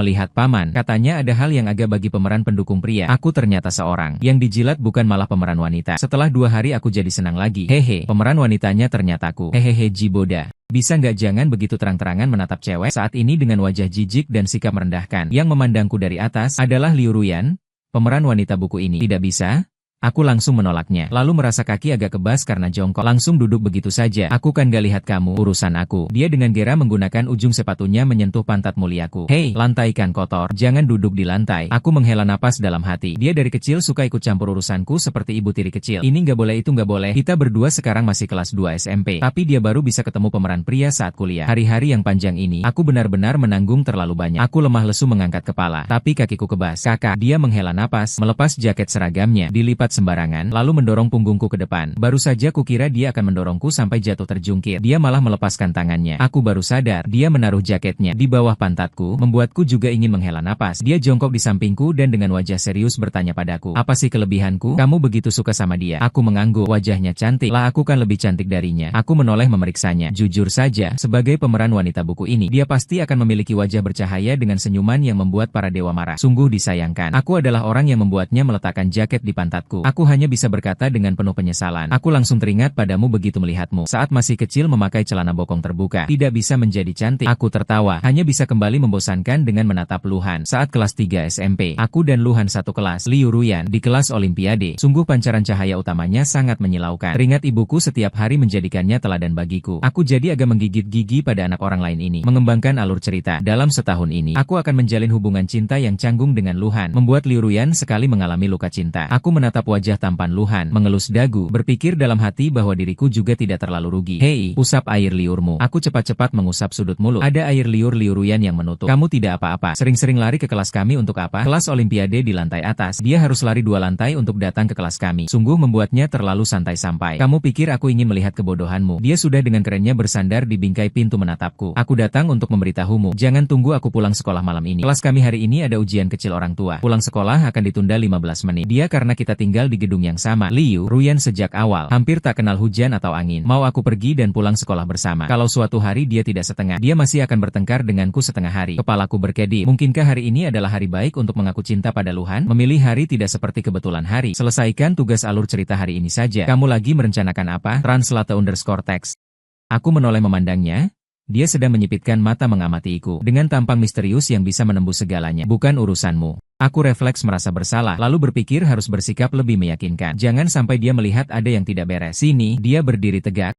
Melihat paman, katanya ada hal yang agak bagi pemeran pendukung pria. Aku ternyata seorang yang dijilat bukan malah pemeran wanita. Setelah 2 hari aku jadi senang lagi. Hehe, pemeran wanitanya ternyata aku. Hehehe Jiboda. Bisa nggak jangan begitu terang-terangan menatap cewek saat ini dengan wajah jijik dan sikap merendahkan. Yang memandangku dari atas adalah Liu Ruyan, pemeran wanita buku ini. Tidak bisa? Aku langsung menolaknya, lalu merasa kaki agak kebas karena jongkok. Langsung duduk begitu saja. Aku kan gak lihat kamu, urusan aku. Dia dengan gera menggunakan ujung sepatunya menyentuh pantat muliaku. Hei, lantai kan kotor, jangan duduk di lantai. Aku menghela napas dalam hati. Dia dari kecil suka ikut campur urusanku seperti ibu tiri kecil. Ini gak boleh, itu gak boleh. Kita berdua sekarang masih kelas 2 SMP. Tapi dia baru bisa ketemu pemeran pria saat kuliah. Hari-hari yang panjang ini, aku benar-benar menanggung terlalu banyak. Aku lemah lesu mengangkat kepala, tapi kakiku kebas. Kakak, dia menghela napas, melepas jaket seragamnya, dilipat sembarangan, lalu mendorong punggungku ke depan. Baru saja kukira dia akan mendorongku sampai jatuh terjungkir. Dia malah melepaskan tangannya. Aku baru sadar, dia menaruh jaketnya di bawah pantatku, membuatku juga ingin menghela napas. Dia jongkok di sampingku dan dengan wajah serius bertanya padaku, apa sih kelebihanku? Kamu begitu suka sama dia? Aku mengangguk, wajahnya cantik. Lah aku kan lebih cantik darinya. Aku menoleh memeriksanya. Jujur saja, sebagai pemeran wanita buku ini, dia pasti akan memiliki wajah bercahaya dengan senyuman yang membuat para dewa marah. Sungguh disayangkan. Aku adalah orang yang membuatnya meletakkan jaket di pantatku. Aku hanya bisa berkata dengan penuh penyesalan. Aku langsung teringat padamu begitu melihatmu saat masih kecil memakai celana bokong terbuka. Tidak bisa menjadi cantik. Aku tertawa. Hanya bisa kembali membosankan dengan menatap Luhan. Saat kelas 3 SMP, aku dan Luhan satu kelas. Liu Ruyan di kelas Olimpiade. Sungguh pancaran cahaya utamanya sangat menyilaukan. Teringat ibuku setiap hari menjadikannya teladan bagiku. Aku jadi agak menggigit gigi pada anak orang lain ini. Mengembangkan alur cerita. Dalam setahun ini, aku akan menjalin hubungan cinta yang canggung dengan Luhan. Membuat Liu Ruyan sekali mengalami luka cinta. Aku menatap wajah tampan Luhan, mengelus dagu, berpikir dalam hati bahwa diriku juga tidak terlalu rugi. Hei, usap air liurmu. Aku cepat-cepat mengusap sudut mulut. Ada air liur Liu Ruyan yang menutup. Kamu tidak apa-apa. Sering-sering lari ke kelas kami untuk apa? Kelas Olimpiade di lantai atas. Dia harus lari 2 lantai untuk datang ke kelas kami. Sungguh membuatnya terlalu santai sampai. Kamu pikir aku ingin melihat kebodohanmu? Dia sudah dengan kerennya bersandar di bingkai pintu menatapku. Aku datang untuk memberitahumu. Jangan tunggu aku pulang sekolah malam ini. Kelas kami hari ini ada ujian kecil orang tua. Pulang sekolah akan ditunda 15 menit. Dia karena kita tinggal di gedung yang sama. Liu Ruyan sejak awal hampir tak kenal hujan atau angin. Mau aku pergi dan pulang sekolah bersama. Kalau suatu hari dia tidak setengah, dia masih akan bertengkar denganku setengah hari. Kepalaku berkedip. Mungkinkah hari ini adalah hari baik untuk mengaku cinta pada Luhan? Memilih hari tidak seperti kebetulan hari. Selesaikan tugas alur cerita hari ini saja. Kamu lagi merencanakan apa? Translate_text. Aku menoleh memandangnya. Dia sedang menyipitkan mata mengamatiku dengan tampang misterius yang bisa menembus segalanya. Bukan urusanmu. Aku refleks merasa bersalah, lalu berpikir harus bersikap lebih meyakinkan. Jangan sampai dia melihat ada yang tidak beres. Sini, dia berdiri tegak,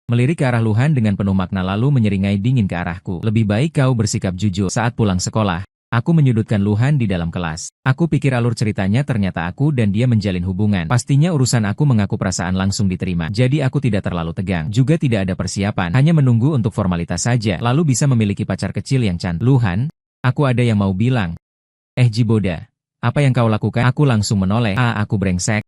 melirik ke arah Luhan dengan penuh makna lalu menyeringai dingin ke arahku. Lebih baik kau bersikap jujur saat pulang sekolah. Aku menyudutkan Luhan di dalam kelas. Aku pikir alur ceritanya ternyata aku dan dia menjalin hubungan. Pastinya urusan aku mengaku perasaan langsung diterima. Jadi aku tidak terlalu tegang. Juga tidak ada persiapan. Hanya menunggu untuk formalitas saja. Lalu bisa memiliki pacar kecil yang cantik. Luhan, aku ada yang mau bilang. Jiboda, apa yang kau lakukan? Aku langsung menoleh. Aku brengsek.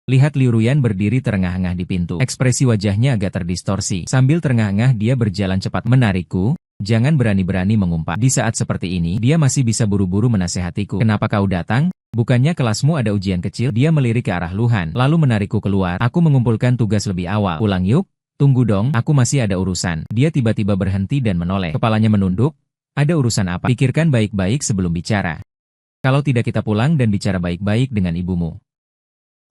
Lihat Liu Ruyan berdiri terengah-engah di pintu. Ekspresi wajahnya agak terdistorsi. Sambil terengah-engah dia berjalan cepat menarikku. Jangan berani-berani mengumpat. Di saat seperti ini, dia masih bisa buru-buru menasehatiku. Kenapa kau datang? Bukannya kelasmu ada ujian kecil? Dia melirik ke arah Luhan, lalu menarikku keluar. Aku mengumpulkan tugas lebih awal. Pulang yuk. Tunggu dong, aku masih ada urusan. Dia tiba-tiba berhenti dan menoleh. Kepalanya menunduk. Ada urusan apa? Pikirkan baik-baik sebelum bicara. Kalau tidak kita pulang dan bicara baik-baik dengan ibumu.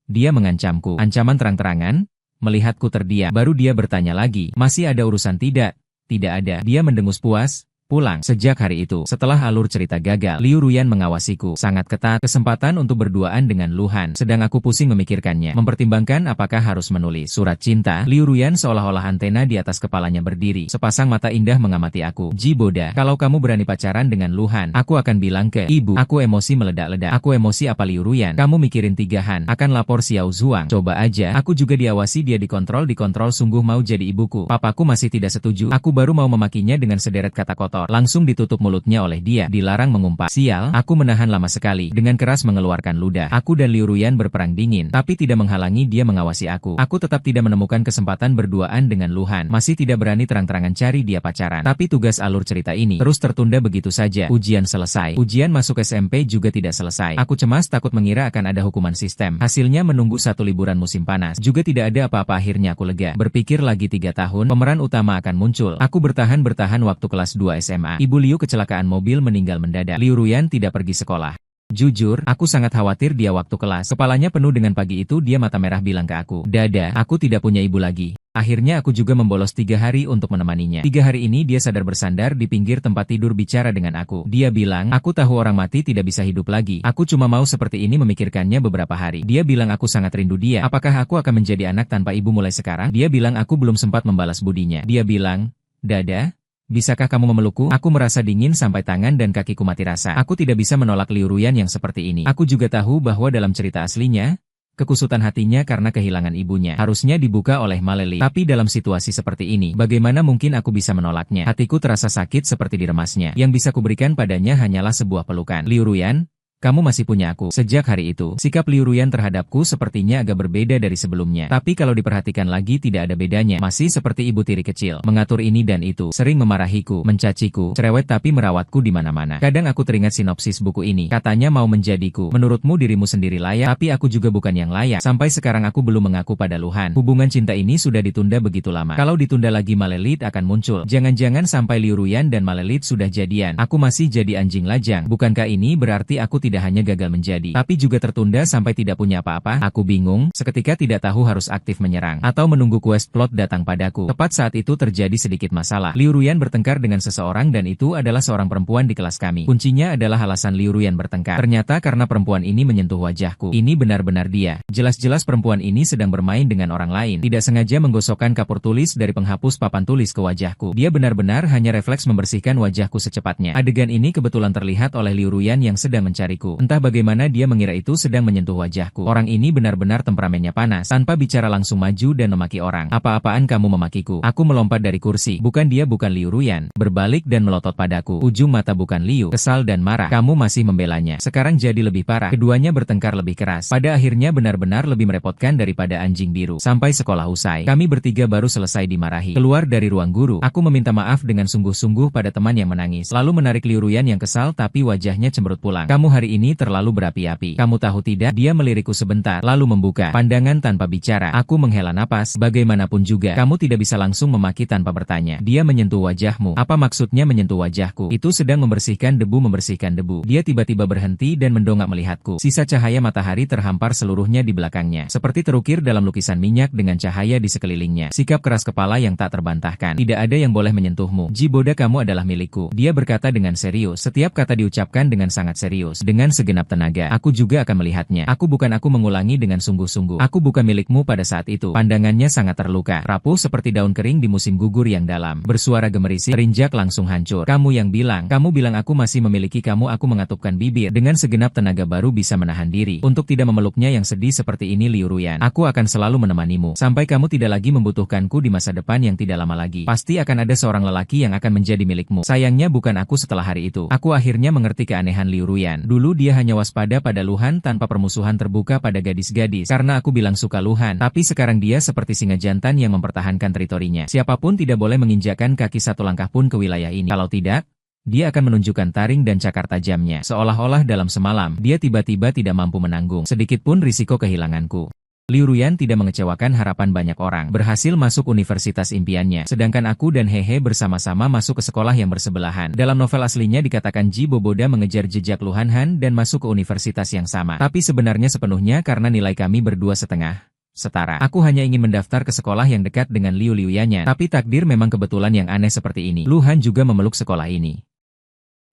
Dia mengancamku. Ancaman terang-terangan? Melihatku terdiam. Baru dia bertanya lagi. Masih ada urusan tidak? Tidak ada. Dia mendengus puas. Pulang. Sejak hari itu, setelah alur cerita gagal, Liu Ruyan mengawasiku sangat ketat. Kesempatan untuk berduaan dengan Luhan. Sedang aku pusing memikirkannya. Mempertimbangkan apakah harus menulis surat cinta. Liu Ruyan seolah-olah antena di atas kepalanya berdiri. Sepasang mata indah mengamati aku. Jiboda, kalau kamu berani pacaran dengan Luhan, aku akan bilang ke ibu. Aku emosi meledak-ledak. Aku emosi apa Liu Ruyan? Kamu mikirin 3 Han. Akan lapor Xiao Zhuang. Coba aja. Aku juga diawasi, dia dikontrol sungguh mau jadi ibuku. Papaku masih tidak setuju. Aku baru mau memakinya dengan sederet kata kotor. Langsung ditutup mulutnya oleh dia. Dilarang mengumpat. Sial, aku menahan lama sekali. Dengan keras mengeluarkan ludah. Aku dan Liu Ruyan berperang dingin. Tapi tidak menghalangi dia mengawasi aku. Aku tetap tidak menemukan kesempatan berduaan dengan Luhan. Masih tidak berani terang-terangan cari dia pacaran. Tapi tugas alur cerita ini terus tertunda begitu saja. Ujian selesai. Ujian masuk SMP juga tidak selesai. Aku cemas takut mengira akan ada hukuman sistem. Hasilnya menunggu 1 liburan musim panas. Juga tidak ada apa-apa. Akhirnya aku lega. Berpikir lagi 3 tahun, pemeran utama akan muncul. Aku bertahan waktu kelas 2 SMA. Ibu Liu kecelakaan mobil meninggal mendadak. Liu Ruyan tidak pergi sekolah. Jujur, aku sangat khawatir dia waktu kelas. Kepalanya penuh dengan pagi itu dia mata merah bilang ke aku, "Dada, aku tidak punya ibu lagi." Akhirnya aku juga membolos 3 hari untuk menemaninya. 3 hari ini dia sadar bersandar di pinggir tempat tidur bicara dengan aku. Dia bilang, "Aku tahu orang mati tidak bisa hidup lagi. Aku cuma mau seperti ini memikirkannya beberapa hari." Dia bilang aku sangat rindu dia. Apakah aku akan menjadi anak tanpa ibu mulai sekarang? Dia bilang aku belum sempat membalas budinya. Dia bilang, "Dada, bisakah kamu memelukku?" Aku merasa dingin sampai tangan dan kakiku mati rasa. Aku tidak bisa menolak Liu Ruyan yang seperti ini. Aku juga tahu bahwa dalam cerita aslinya, kekusutan hatinya karena kehilangan ibunya harusnya dibuka oleh Maleli. Tapi dalam situasi seperti ini, bagaimana mungkin aku bisa menolaknya? Hatiku terasa sakit seperti diremasnya. Yang bisa kuberikan padanya hanyalah sebuah pelukan. "Liu Ruyan, kamu masih punya aku." Sejak hari itu, sikap Liu Ruyan terhadapku sepertinya agak berbeda dari sebelumnya. Tapi kalau diperhatikan lagi tidak ada bedanya. Masih seperti ibu tiri kecil. Mengatur ini dan itu. Sering memarahiku, mencaciku, cerewet tapi merawatku di mana-mana. Kadang aku teringat sinopsis buku ini. Katanya mau menjadiku. Menurutmu dirimu sendiri layak, tapi aku juga bukan yang layak. Sampai sekarang aku belum mengaku pada Luhan. Hubungan cinta ini sudah ditunda begitu lama. Kalau ditunda lagi Malelit akan muncul. Jangan-jangan sampai Liu Ruyan dan Malelit sudah jadian. Aku masih jadi anjing lajang. Bukankah ini berarti aku tidak hanya gagal menjadi, tapi juga tertunda sampai tidak punya apa-apa? Aku bingung, seketika tidak tahu harus aktif menyerang, atau menunggu quest plot datang padaku. Tepat saat itu terjadi sedikit masalah. Liu Ruyan bertengkar dengan seseorang dan itu adalah seorang perempuan di kelas kami. Kuncinya adalah alasan Liu Ruyan bertengkar. Ternyata karena perempuan ini menyentuh wajahku. Ini benar-benar dia. Jelas-jelas perempuan ini sedang bermain dengan orang lain. Tidak sengaja menggosokkan kapur tulis dari penghapus papan tulis ke wajahku. Dia benar-benar hanya refleks membersihkan wajahku secepatnya. Adegan ini kebetulan terlihat oleh Liu Ruyan yang sedang mencariku. Entah bagaimana dia mengira itu sedang menyentuh wajahku. Orang ini benar-benar temperamennya panas. Tanpa bicara langsung maju dan memaki orang. "Apa-apaan kamu memakiku?" Aku melompat dari kursi. Bukan dia, bukan Liu Ruyan. Berbalik dan melotot padaku. Ujung mata bukan Liu. Kesal dan marah. "Kamu masih membelanya." Sekarang jadi lebih parah. Keduanya bertengkar lebih keras. Pada akhirnya benar-benar lebih merepotkan daripada anjing biru. Sampai sekolah usai. Kami bertiga baru selesai dimarahi. Keluar dari ruang guru. Aku meminta maaf dengan sungguh-sungguh pada teman yang menangis. Lalu menarik Liu Ruyan yang kesal tapi wajahnya cemberut pulang. "Kamu hari ini terlalu berapi-api. Kamu tahu tidak?" Dia melirikku sebentar, lalu membuka pandangan tanpa bicara. Aku menghela napas. "Bagaimanapun juga, kamu tidak bisa langsung memaki tanpa bertanya." "Dia menyentuh wajahmu." "Apa maksudnya menyentuh wajahku?" "Itu sedang membersihkan debu." Dia tiba-tiba berhenti dan mendongak melihatku. Sisa cahaya matahari terhampar seluruhnya di belakangnya, seperti terukir dalam lukisan minyak dengan cahaya di sekelilingnya. Sikap keras kepala yang tak terbantahkan. "Tidak ada yang boleh menyentuhmu. Jiboda, kamu adalah milikku." Dia berkata dengan serius. Setiap kata diucapkan dengan sangat serius. Dengan segenap tenaga. "Aku juga akan melihatnya." Aku mengulangi dengan sungguh-sungguh. "Aku bukan milikmu." Pada saat itu, pandangannya sangat terluka, rapuh seperti daun kering di musim gugur yang dalam. Bersuara gemerisik, terinjak langsung hancur. Kamu bilang aku masih memiliki kamu." Aku mengatupkan bibir. Dengan segenap tenaga baru bisa menahan diri untuk tidak memeluknya yang sedih seperti ini. "Liu Ruyan, aku akan selalu menemanimu. Sampai kamu tidak lagi membutuhkanku di masa depan yang tidak lama lagi. Pasti akan ada seorang lelaki yang akan menjadi milikmu." Sayangnya bukan aku. Setelah hari itu, aku akhirnya mengerti keanehan Liu Ruyan. Dulu dia hanya waspada pada Luhan tanpa permusuhan terbuka pada gadis-gadis. Karena aku bilang suka Luhan. Tapi sekarang dia seperti singa jantan yang mempertahankan teritorinya. Siapapun tidak boleh menginjakkan kaki satu langkah pun ke wilayah ini. Kalau tidak, dia akan menunjukkan taring dan cakar tajamnya. Seolah-olah dalam semalam, dia tiba-tiba tidak mampu menanggung sedikitpun risiko kehilanganku. Liu Ruyan tidak mengecewakan harapan banyak orang. Berhasil masuk universitas impiannya. Sedangkan aku dan Hehe bersama-sama masuk ke sekolah yang bersebelahan. Dalam novel aslinya dikatakan Jiboda mengejar jejak Luhan Han dan masuk ke universitas yang sama. Tapi sebenarnya sepenuhnya karena nilai kami berdua setara. Aku hanya ingin mendaftar ke sekolah yang dekat dengan Liu Liuyanya. Tapi takdir memang kebetulan yang aneh seperti ini. Luhan juga memeluk sekolah ini.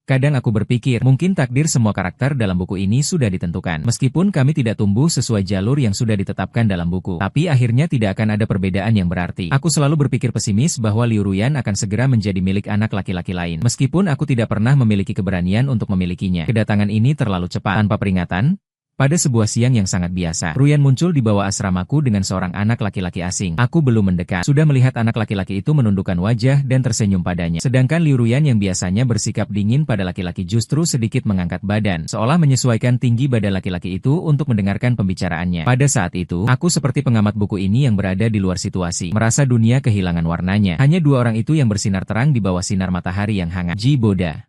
Kadang aku berpikir, mungkin takdir semua karakter dalam buku ini sudah ditentukan. Meskipun kami tidak tumbuh sesuai jalur yang sudah ditetapkan dalam buku, tapi akhirnya tidak akan ada perbedaan yang berarti. Aku selalu berpikir pesimis bahwa Liu Ruyan akan segera menjadi milik anak laki-laki lain. Meskipun aku tidak pernah memiliki keberanian untuk memilikinya. Kedatangan ini terlalu cepat. Tanpa peringatan, pada sebuah siang yang sangat biasa, Ruyan muncul di bawah asramaku dengan seorang anak laki-laki asing. Aku belum mendekat, sudah melihat anak laki-laki itu menundukkan wajah dan tersenyum padanya. Sedangkan Liu Ruyan yang biasanya bersikap dingin pada laki-laki justru sedikit mengangkat badan, seolah menyesuaikan tinggi badan laki-laki itu untuk mendengarkan pembicaraannya. Pada saat itu, aku seperti pengamat buku ini yang berada di luar situasi, merasa dunia kehilangan warnanya. Hanya dua orang itu yang bersinar terang di bawah sinar matahari yang hangat. Jiboda.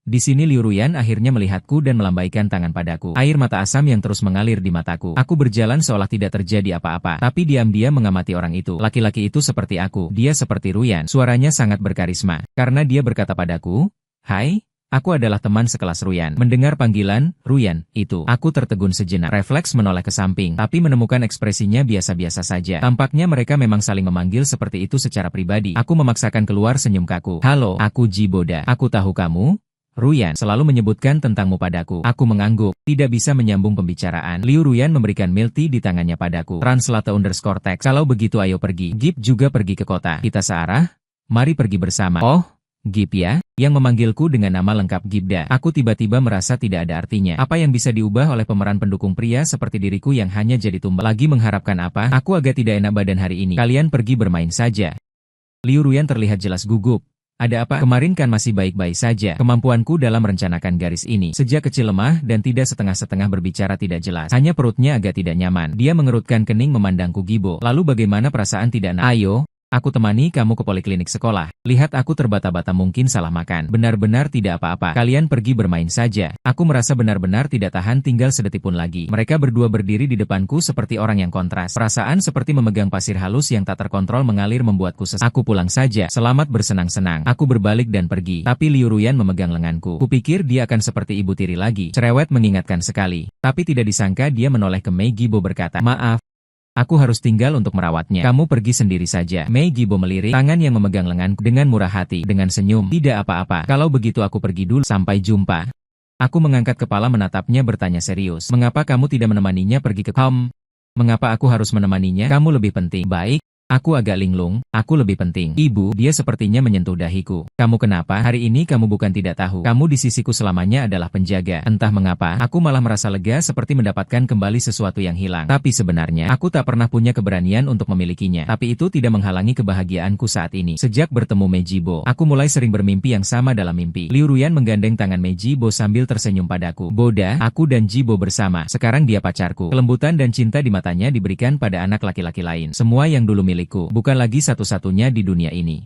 Di sini Liu Ruyan akhirnya melihatku dan melambaikan tangan padaku. Air mata asam yang terus mengalir di mataku. Aku berjalan seolah tidak terjadi apa-apa. Tapi diam-diam mengamati orang itu. Laki-laki itu seperti aku. Dia seperti Ruyan. Suaranya sangat berkarisma. Karena dia berkata padaku, "Hai, aku adalah teman sekelas Ruyan." Mendengar panggilan, Ruyan, itu. Aku tertegun sejenak. Refleks menoleh ke samping. Tapi menemukan ekspresinya biasa-biasa saja. Tampaknya mereka memang saling memanggil seperti itu secara pribadi. Aku memaksakan keluar senyum kaku. "Halo, aku Jiboda. Aku tahu kamu. Ruyan selalu menyebutkan tentangmu padaku." Aku mengangguk, tidak bisa menyambung pembicaraan. Liu Ruyan memberikan milk tea di tangannya padaku. Translate_text. "Kalau begitu ayo pergi. Gip juga pergi ke kota. Kita searah? Mari pergi bersama." "Oh, Gip ya?" Yang memanggilku dengan nama lengkap Gibda. Aku tiba-tiba merasa tidak ada artinya. Apa yang bisa diubah oleh pemeran pendukung pria seperti diriku yang hanya jadi tumbal? Lagi mengharapkan apa? Aku agak tidak enak badan hari ini. Kalian pergi bermain saja. Liu Ruyan terlihat jelas gugup. "Ada apa? Kemarin kan masih baik-baik saja." Kemampuanku dalam merencanakan garis ini sejak kecil lemah dan tidak setengah-setengah berbicara tidak jelas. Hanya perutnya agak tidak nyaman. Dia mengerutkan kening memandangku Gibo. "Lalu bagaimana perasaan tidak enak? Ayo, aku temani kamu ke poliklinik sekolah. Lihat aku terbata-bata mungkin salah makan." "Benar-benar tidak apa-apa. Kalian pergi bermain saja." Aku merasa benar-benar tidak tahan tinggal sedetik pun lagi. Mereka berdua berdiri di depanku seperti orang yang kontras. Perasaan seperti memegang pasir halus yang tak terkontrol mengalir membuatku sesak. Aku pulang saja. Selamat bersenang-senang. Aku berbalik dan pergi. Tapi Liu Ruyan memegang lenganku. Kupikir dia akan seperti ibu tiri lagi. Cerewet mengingatkan sekali. Tapi tidak disangka dia menoleh ke Mei Gibo berkata, "Maaf. Aku harus tinggal untuk merawatnya. Kamu pergi sendiri saja." Mei Gibo melirik tangan yang memegang lenganku dengan murah hati. Dengan senyum, "Tidak apa-apa. Kalau begitu aku pergi dulu. Sampai jumpa." Aku mengangkat kepala menatapnya bertanya serius. "Mengapa kamu tidak menemaninya pergi ke kaum? Mengapa aku harus menemaninya? Kamu lebih penting." "Baik." Aku agak linglung, "Aku lebih penting." "Ibu," dia sepertinya menyentuh dahiku. "Kamu kenapa? Hari ini kamu bukan tidak tahu. Kamu di sisiku selamanya adalah penjaga." Entah mengapa, aku malah merasa lega seperti mendapatkan kembali sesuatu yang hilang. Tapi sebenarnya, aku tak pernah punya keberanian untuk memilikinya. Tapi itu tidak menghalangi kebahagiaanku saat ini. Sejak bertemu Mejibo, aku mulai sering bermimpi yang sama dalam mimpi. Liu Ruyan menggandeng tangan Mejibo sambil tersenyum padaku. "Boda, aku dan Jibo bersama. Sekarang dia pacarku." Kelembutan dan cinta di matanya diberikan pada anak laki-laki lain. Semua yang dulu milikku, bukan lagi satu-satunya di dunia ini.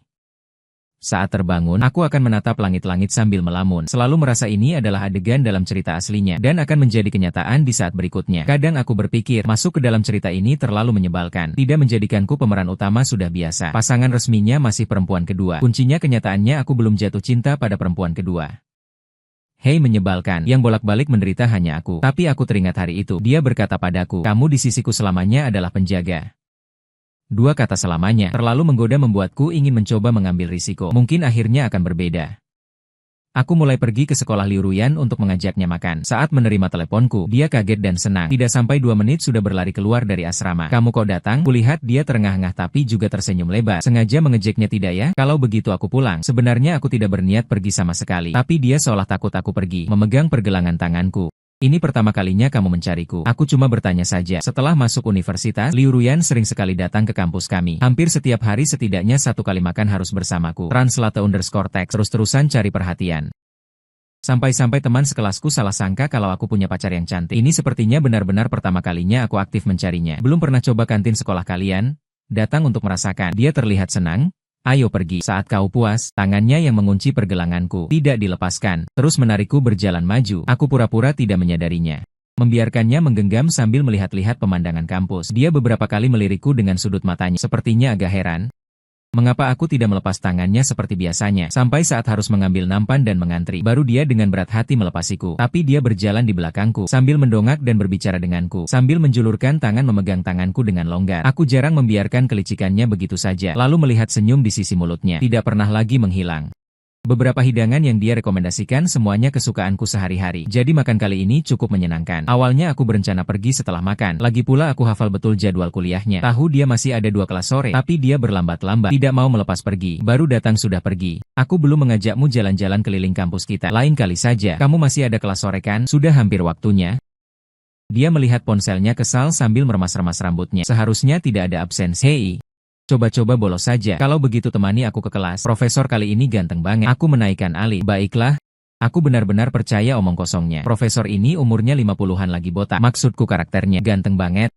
Saat terbangun, aku akan menatap langit-langit sambil melamun. Selalu merasa ini adalah adegan dalam cerita aslinya, dan akan menjadi kenyataan di saat berikutnya. Kadang aku berpikir, masuk ke dalam cerita ini terlalu menyebalkan. Tidak menjadikanku pemeran utama sudah biasa. Pasangan resminya masih perempuan kedua. Kuncinya kenyataannya aku belum jatuh cinta pada perempuan kedua. "Hei, menyebalkan. Yang bolak-balik menderita hanya aku." Tapi aku teringat hari itu. Dia berkata padaku, "Kamu di sisiku selamanya adalah penjaga." Dua kata selamanya terlalu menggoda membuatku ingin mencoba mengambil risiko. Mungkin akhirnya akan berbeda. Aku mulai pergi ke sekolah Liu Ruyan untuk mengajaknya makan. Saat menerima teleponku, dia kaget dan senang. Tidak sampai 2 menit sudah berlari keluar dari asrama. "Kamu kok datang?" Kulihat dia terengah-engah tapi juga tersenyum lebar. Sengaja mengejeknya tidak ya? "Kalau begitu aku pulang." Sebenarnya aku tidak berniat pergi sama sekali. Tapi dia seolah takut aku pergi, memegang pergelangan tanganku. "Ini pertama kalinya kamu mencariku." Aku cuma bertanya saja. Setelah masuk universitas, Liu Ruyan sering sekali datang ke kampus kami. Hampir setiap hari setidaknya 1 kali makan harus bersamaku. Translate_text. Terus-terusan cari perhatian. Sampai-sampai teman sekelasku salah sangka kalau aku punya pacar yang cantik. Ini sepertinya benar-benar pertama kalinya aku aktif mencarinya. "Belum pernah coba kantin sekolah kalian?" Datang untuk merasakan. Dia terlihat senang. "Ayo pergi. Saat kau puas." Tangannya yang mengunci pergelanganku tidak dilepaskan, terus menarikku berjalan maju. Aku pura-pura tidak menyadarinya. Membiarkannya menggenggam sambil melihat-lihat pemandangan kampus. Dia beberapa kali melirikku dengan sudut matanya. Sepertinya agak heran. Mengapa aku tidak melepas tangannya seperti biasanya, sampai saat harus mengambil nampan dan mengantri. Baru dia dengan berat hati melepasiku. Tapi dia berjalan di belakangku, sambil mendongak dan berbicara denganku. Sambil menjulurkan tangan memegang tanganku dengan longgar. Aku jarang membiarkan kelicikannya begitu saja. Lalu melihat senyum di sisi mulutnya. Tidak pernah lagi menghilang. Beberapa hidangan yang dia rekomendasikan semuanya kesukaanku sehari-hari. Jadi makan kali ini cukup menyenangkan. Awalnya aku berencana pergi setelah makan. Lagi pula aku hafal betul jadwal kuliahnya. Tahu dia masih ada 2 kelas sore. Tapi dia berlambat-lambat. Tidak mau melepas pergi. Baru datang sudah pergi. "Aku belum mengajakmu jalan-jalan keliling kampus kita. Lain kali saja. Kamu masih ada kelas sore kan? Sudah hampir waktunya." Dia melihat ponselnya kesal sambil meremas-remas rambutnya. "Seharusnya tidak ada absensi. Hei. Coba-coba bolos saja. Kalau begitu temani aku ke kelas. Profesor kali ini ganteng banget." Aku menaikkan alih. "Baiklah." Aku benar-benar percaya omong kosongnya. Profesor ini umurnya 50-an lagi botak. Maksudku karakternya ganteng banget.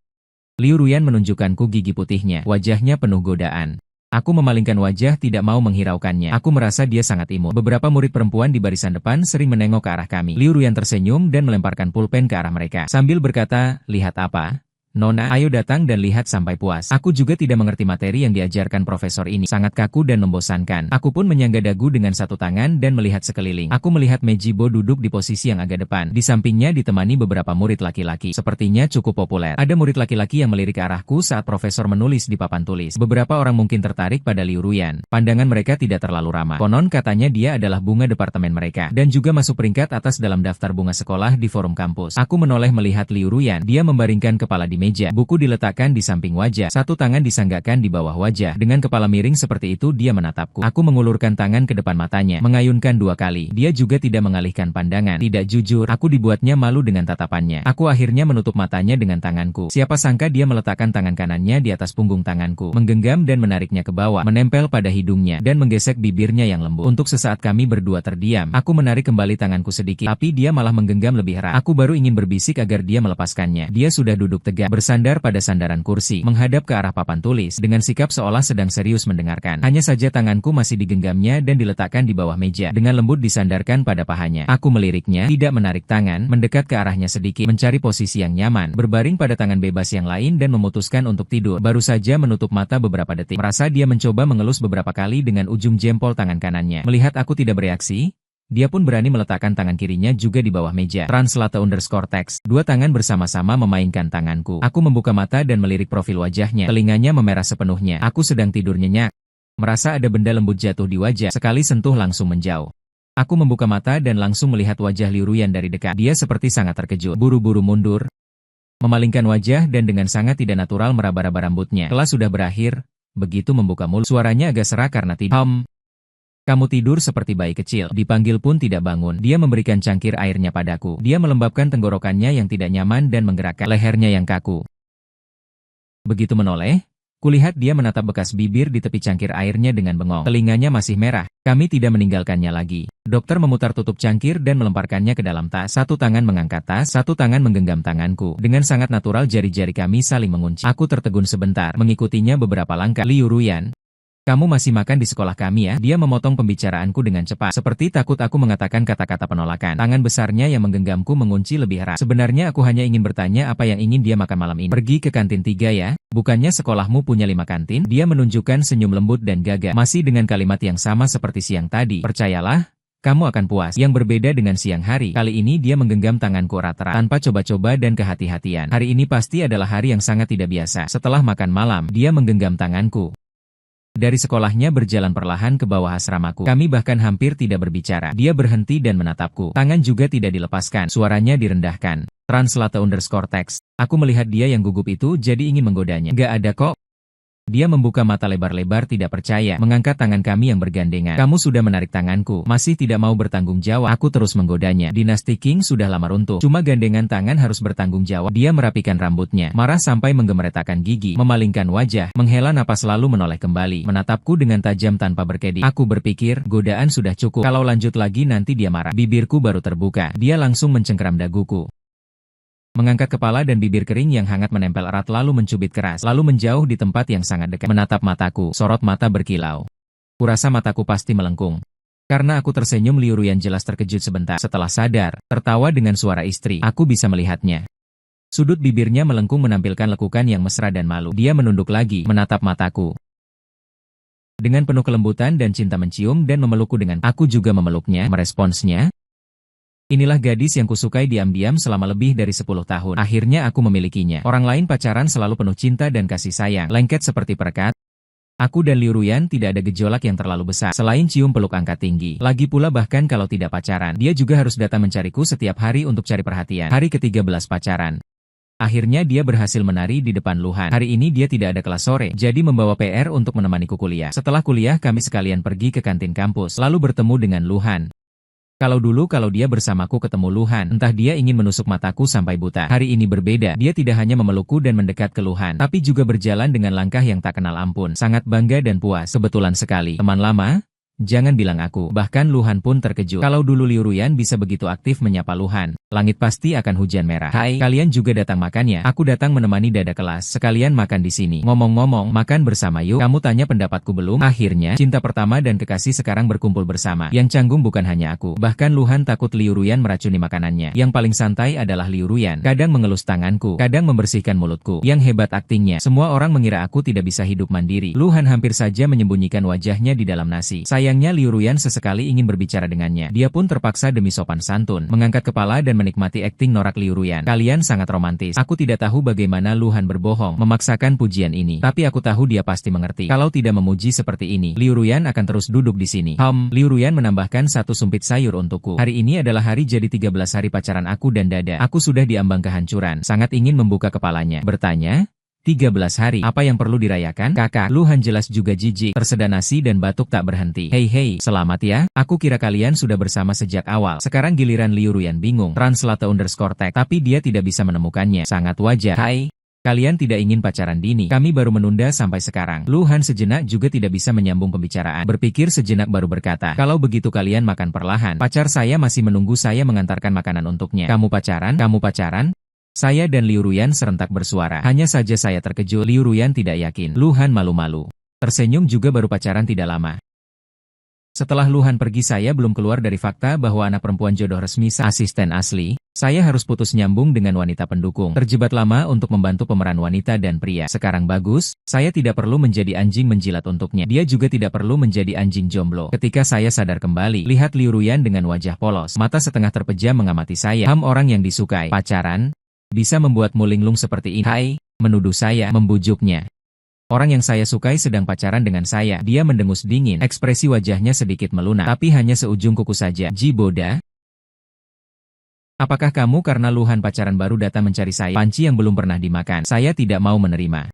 Liu Ruyan menunjukkanku gigi putihnya. Wajahnya penuh godaan. Aku memalingkan wajah tidak mau menghiraukannya. Aku merasa dia sangat imut. Beberapa murid perempuan di barisan depan sering menengok ke arah kami. Liu Ruyan tersenyum dan melemparkan pulpen ke arah mereka. Sambil berkata, lihat apa? Nona, ayo datang dan lihat sampai puas. Aku juga tidak mengerti materi yang diajarkan profesor ini. Sangat kaku dan membosankan. Aku pun menyangga dagu dengan satu tangan dan melihat sekeliling. Aku melihat Mejibo duduk di posisi yang agak depan. Di sampingnya ditemani beberapa murid laki-laki. Sepertinya cukup populer. Ada murid laki-laki yang melirik ke arahku saat profesor menulis di papan tulis. Beberapa orang mungkin tertarik pada Liu Ruyan. Pandangan mereka tidak terlalu ramah. Konon katanya dia adalah bunga departemen mereka. Dan juga masuk peringkat atas dalam daftar bunga sekolah di forum kampus. Aku menoleh melihat Liu Ruyan. Dia membaringkan kepala di meja. Buku diletakkan di samping wajah. Satu tangan disanggahkan di bawah wajah. Dengan kepala miring seperti itu dia menatapku. Aku mengulurkan tangan ke depan matanya. Mengayunkan 2 kali. Dia juga tidak mengalihkan pandangan. Tidak jujur. Aku dibuatnya malu dengan tatapannya. Aku akhirnya menutup matanya dengan tanganku. Siapa sangka dia meletakkan tangan kanannya di atas punggung tanganku. Menggenggam dan menariknya ke bawah. Menempel pada hidungnya. Dan menggesek bibirnya yang lembut. Untuk sesaat kami berdua terdiam. Aku menarik kembali tanganku sedikit. Tapi dia malah menggenggam lebih erat. Aku baru ingin berbisik agar dia melepaskannya. Dia sudah duduk tegak. Bersandar pada sandaran kursi, menghadap ke arah papan tulis, dengan sikap seolah sedang serius mendengarkan. Hanya saja tanganku masih digenggamnya dan diletakkan di bawah meja, dengan lembut disandarkan pada pahanya. Aku meliriknya, tidak menarik tangan, mendekat ke arahnya sedikit, mencari posisi yang nyaman, berbaring pada tangan bebas yang lain dan memutuskan untuk tidur. Baru saja menutup mata beberapa detik, merasa dia mencoba mengelus beberapa kali dengan ujung jempol tangan kanannya. Melihat aku tidak bereaksi, dia pun berani meletakkan tangan kirinya juga di bawah meja. Translate_text. 2 tangan bersama-sama memainkan tanganku. Aku membuka mata dan melirik profil wajahnya. Telinganya memerah sepenuhnya. Aku sedang tidur nyenyak. Merasa ada benda lembut jatuh di wajah. Sekali sentuh langsung menjauh. Aku membuka mata dan langsung melihat wajah Liu Ruyan dari dekat. Dia seperti sangat terkejut. Buru-buru mundur. Memalingkan wajah dan dengan sangat tidak natural meraba-raba rambutnya. Kelas sudah berakhir. Begitu membuka mulut. Suaranya agak serak karena tidur. Kamu tidur seperti bayi kecil. Dipanggil pun tidak bangun. Dia memberikan cangkir airnya padaku. Dia melembabkan tenggorokannya yang tidak nyaman dan menggerakkan lehernya yang kaku. Begitu menoleh, kulihat dia menatap bekas bibir di tepi cangkir airnya dengan bengong. Telinganya masih merah. Kami tidak meninggalkannya lagi. Dokter memutar tutup cangkir dan melemparkannya ke dalam tas. Satu tangan mengangkat tas, satu tangan menggenggam tanganku. Dengan sangat natural jari-jari kami saling mengunci. Aku tertegun sebentar, mengikutinya beberapa langkah. Liu Ruyan, kamu masih makan di sekolah kami ya? Dia memotong pembicaraanku dengan cepat. Seperti takut aku mengatakan kata-kata penolakan. Tangan besarnya yang menggenggamku mengunci lebih erat. Sebenarnya aku hanya ingin bertanya apa yang ingin dia makan malam ini. Pergi ke kantin 3 ya. Bukannya sekolahmu punya 5 kantin? Dia menunjukkan senyum lembut dan gagah. Masih dengan kalimat yang sama seperti siang tadi. Percayalah, kamu akan puas. Yang berbeda dengan siang hari. Kali ini dia menggenggam tanganku erat-erat. Tanpa coba-coba dan kehati-hatian. Hari ini pasti adalah hari yang sangat tidak biasa. Setelah makan malam, dia menggenggam tanganku. Dari sekolahnya berjalan perlahan ke bawah asramaku. Kami bahkan hampir tidak berbicara. Dia berhenti dan menatapku. Tangan juga tidak dilepaskan. Suaranya direndahkan. Translate_text. Aku melihat dia yang gugup itu jadi ingin menggodanya. Gak ada kok. Dia membuka mata lebar-lebar tidak percaya, mengangkat tangan kami yang bergandengan. Kamu sudah menarik tanganku, masih tidak mau bertanggung jawab. Aku terus menggodanya. Dinasti King sudah lama runtuh. Cuma gandengan tangan harus bertanggung jawab. Dia merapikan rambutnya, marah sampai menggemeretakan gigi, memalingkan wajah, menghela napas lalu menoleh kembali, menatapku dengan tajam tanpa berkedip. Aku berpikir, godaan sudah cukup. Kalau lanjut lagi nanti dia marah. Bibirku baru terbuka. Dia langsung mencengkeram daguku. Mengangkat kepala dan bibir kering yang hangat menempel erat lalu mencubit keras, lalu menjauh di tempat yang sangat dekat. Menatap mataku, sorot mata berkilau. Kurasa mataku pasti melengkung. Karena aku tersenyum, Liu Ruyan jelas terkejut sebentar. Setelah sadar, tertawa dengan suara istri. Aku bisa melihatnya. Sudut bibirnya melengkung menampilkan lekukan yang mesra dan malu. Dia menunduk lagi, menatap mataku. Dengan penuh kelembutan dan cinta mencium dan memelukku dengan aku juga memeluknya, meresponsnya. Inilah gadis yang kusukai diam-diam selama lebih dari 10 tahun. Akhirnya aku memilikinya. Orang lain pacaran selalu penuh cinta dan kasih sayang, lengket seperti perekat. Aku dan Liu Ruyan tidak ada gejolak yang terlalu besar, selain cium peluk angkat tinggi. Lagi pula bahkan kalau tidak pacaran, dia juga harus datang mencariku setiap hari untuk cari perhatian. Hari ke-13 pacaran. Akhirnya dia berhasil menari di depan Luhan. Hari ini dia tidak ada kelas sore, jadi membawa PR untuk menemaniku kuliah. Setelah kuliah kami sekalian pergi ke kantin kampus, lalu bertemu dengan Luhan. Kalau dia bersamaku ketemu Luhan, entah dia ingin menusuk mataku sampai buta. Hari ini berbeda, dia tidak hanya memelukku dan mendekat ke Luhan, tapi juga berjalan dengan langkah yang tak kenal ampun. Sangat bangga dan puas. Kebetulan sekali, teman lama. Jangan bilang aku. Bahkan Luhan pun terkejut. Kalau dulu Liu Ruyan bisa begitu aktif menyapa Luhan, langit pasti akan hujan merah. Hai, kalian juga datang makan ya? Aku datang menemani dada kelas. Sekalian makan di sini. Ngomong-ngomong, makan bersama yuk. Kamu tanya pendapatku belum? Akhirnya, cinta pertama dan kekasih sekarang berkumpul bersama. Yang canggung bukan hanya aku. Bahkan Luhan takut Liu Ruyan meracuni makanannya. Yang paling santai adalah Liu Ruyan. Kadang mengelus tanganku, kadang membersihkan mulutku. Yang hebat aktingnya. Semua orang mengira aku tidak bisa hidup mandiri. Luhan hampir saja menyembunyikan wajahnya di dalam nasi. Sayangnya Liu Ruyan sesekali ingin berbicara dengannya. Dia pun terpaksa demi sopan santun mengangkat kepala dan menikmati akting norak Liu Ruyan. Kalian sangat romantis. Aku tidak tahu bagaimana Luhan berbohong, memaksakan pujian ini. Tapi aku tahu dia pasti mengerti. Kalau tidak memuji seperti ini, Liu Ruyan akan terus duduk di sini. Liu Ruyan menambahkan satu sumpit sayur untukku. Hari ini adalah hari jadi 13 hari pacaran aku dan dada. Aku sudah diambang kehancuran. Sangat ingin membuka kepalanya. Bertanya, 13 hari, apa yang perlu dirayakan? Kakak, Luhan jelas juga jijik, terseda nasi dan batuk tak berhenti. Hei, selamat ya, aku kira kalian sudah bersama sejak awal. Sekarang giliran Liu Ruyan bingung, translate_tag, tapi dia tidak bisa menemukannya. Sangat wajar. Hai, kalian tidak ingin pacaran dini, kami baru menunda sampai sekarang. Luhan sejenak juga tidak bisa menyambung pembicaraan. Berpikir sejenak baru berkata, kalau begitu kalian makan perlahan. Pacar saya masih menunggu saya mengantarkan makanan untuknya. Kamu pacaran? Kamu pacaran? Saya dan Liu Ruyan serentak bersuara. Hanya saja saya terkejut. Liu Ruyan tidak yakin. Luhan malu-malu. Tersenyum juga baru pacaran tidak lama. Setelah Luhan pergi saya belum keluar dari fakta bahwa anak perempuan jodoh resmi asisten asli. Saya harus putus nyambung dengan wanita pendukung. Terjebak lama untuk membantu pemeran wanita dan pria. Sekarang bagus, saya tidak perlu menjadi anjing menjilat untuknya. Dia juga tidak perlu menjadi anjing jomblo. Ketika saya sadar kembali, lihat Liu Ruyan dengan wajah polos. Mata setengah terpejam mengamati saya. Orang yang disukai. Pacaran? Bisa membuatmu linglung seperti ini. Hai, menuduh saya, membujuknya. Orang yang saya sukai sedang pacaran dengan saya. Dia mendengus dingin, ekspresi wajahnya sedikit melunak, tapi hanya seujung kuku saja. Jiboda? Apakah kamu karena Luhan pacaran baru datang mencari saya? Panci yang belum pernah dimakan. Saya tidak mau menerima.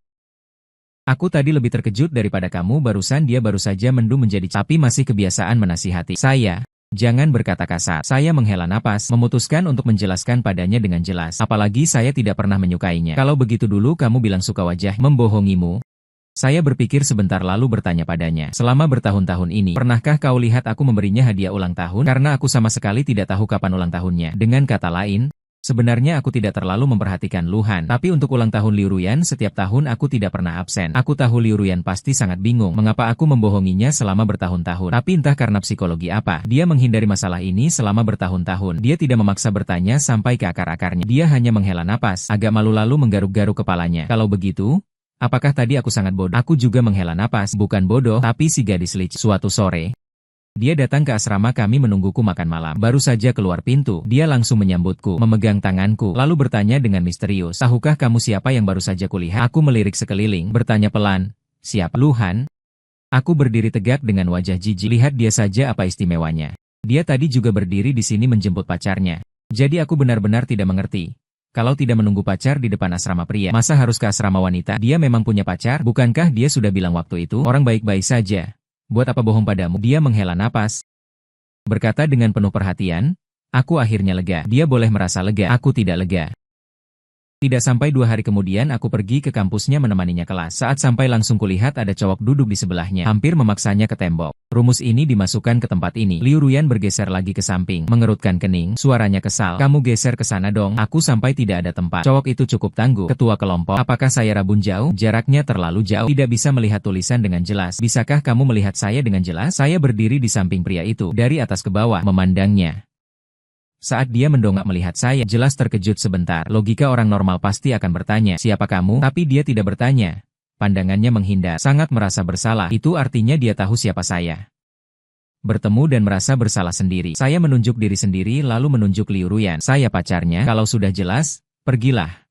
Aku tadi lebih terkejut daripada kamu, barusan dia baru saja mendung menjadi tapi masih kebiasaan menasihati saya. Jangan berkata kasar. Saya menghela napas, memutuskan untuk menjelaskan padanya dengan jelas. Apalagi saya tidak pernah menyukainya. Kalau begitu dulu kamu bilang suka wajah, membohongimu. Saya berpikir sebentar lalu bertanya padanya. Selama bertahun-tahun ini, pernahkah kau lihat aku memberinya hadiah ulang tahun? Karena aku sama sekali tidak tahu kapan ulang tahunnya. Dengan kata lain, sebenarnya aku tidak terlalu memperhatikan Luhan. Tapi untuk ulang tahun Liu Ruyan setiap tahun aku tidak pernah absen. Aku tahu Liu Ruyan pasti sangat bingung mengapa aku membohonginya selama bertahun-tahun. Tapi entah karena psikologi apa, dia menghindari masalah ini selama bertahun-tahun. Dia tidak memaksa bertanya sampai ke akar-akarnya. Dia hanya menghela napas, agak malu lalu menggaruk-garuk kepalanya. Kalau begitu, apakah tadi aku sangat bodoh? Aku juga menghela napas, bukan bodoh, tapi si gadis licik. Suatu sore, dia datang ke asrama kami menungguku makan malam. Baru saja keluar pintu, dia langsung menyambutku, memegang tanganku, lalu bertanya dengan misterius, tahukah kamu siapa yang baru saja kulihat? Aku melirik sekeliling, bertanya pelan, siapa? Luhan? Aku berdiri tegak dengan wajah jijik. Lihat dia saja apa istimewanya. Dia tadi juga berdiri di sini menjemput pacarnya. Jadi aku benar-benar tidak mengerti. Kalau tidak menunggu pacar di depan asrama pria, masa harus ke asrama wanita? Dia memang punya pacar? Bukankah dia sudah bilang waktu itu? Orang baik-baik saja. Buat apa bohong padamu? Dia menghela napas. Berkata dengan penuh perhatian, aku akhirnya lega. Dia boleh merasa lega, aku tidak lega. Tidak sampai 2 hari kemudian aku pergi ke kampusnya menemaninya kelas. Saat sampai langsung kulihat ada cowok duduk di sebelahnya, hampir memaksanya ke tembok. Rumus ini dimasukkan ke tempat ini. Liu Ruyan bergeser lagi ke samping, mengerutkan kening, suaranya kesal. Kamu geser ke sana dong, aku sampai tidak ada tempat. Cowok itu cukup tangguh. Ketua kelompok, apakah saya rabun jauh? Jaraknya terlalu jauh, tidak bisa melihat tulisan dengan jelas. Bisakah kamu melihat saya dengan jelas? Saya berdiri di samping pria itu, dari atas ke bawah, memandangnya. Saat dia mendongak melihat saya, jelas terkejut sebentar. Logika orang normal pasti akan bertanya, siapa kamu? Tapi dia tidak bertanya. Pandangannya menghindar, sangat merasa bersalah. Itu artinya dia tahu siapa saya. Bertemu dan merasa bersalah sendiri. Saya menunjuk diri sendiri lalu menunjuk Liu Ruyan. Saya pacarnya, kalau sudah jelas, pergilah.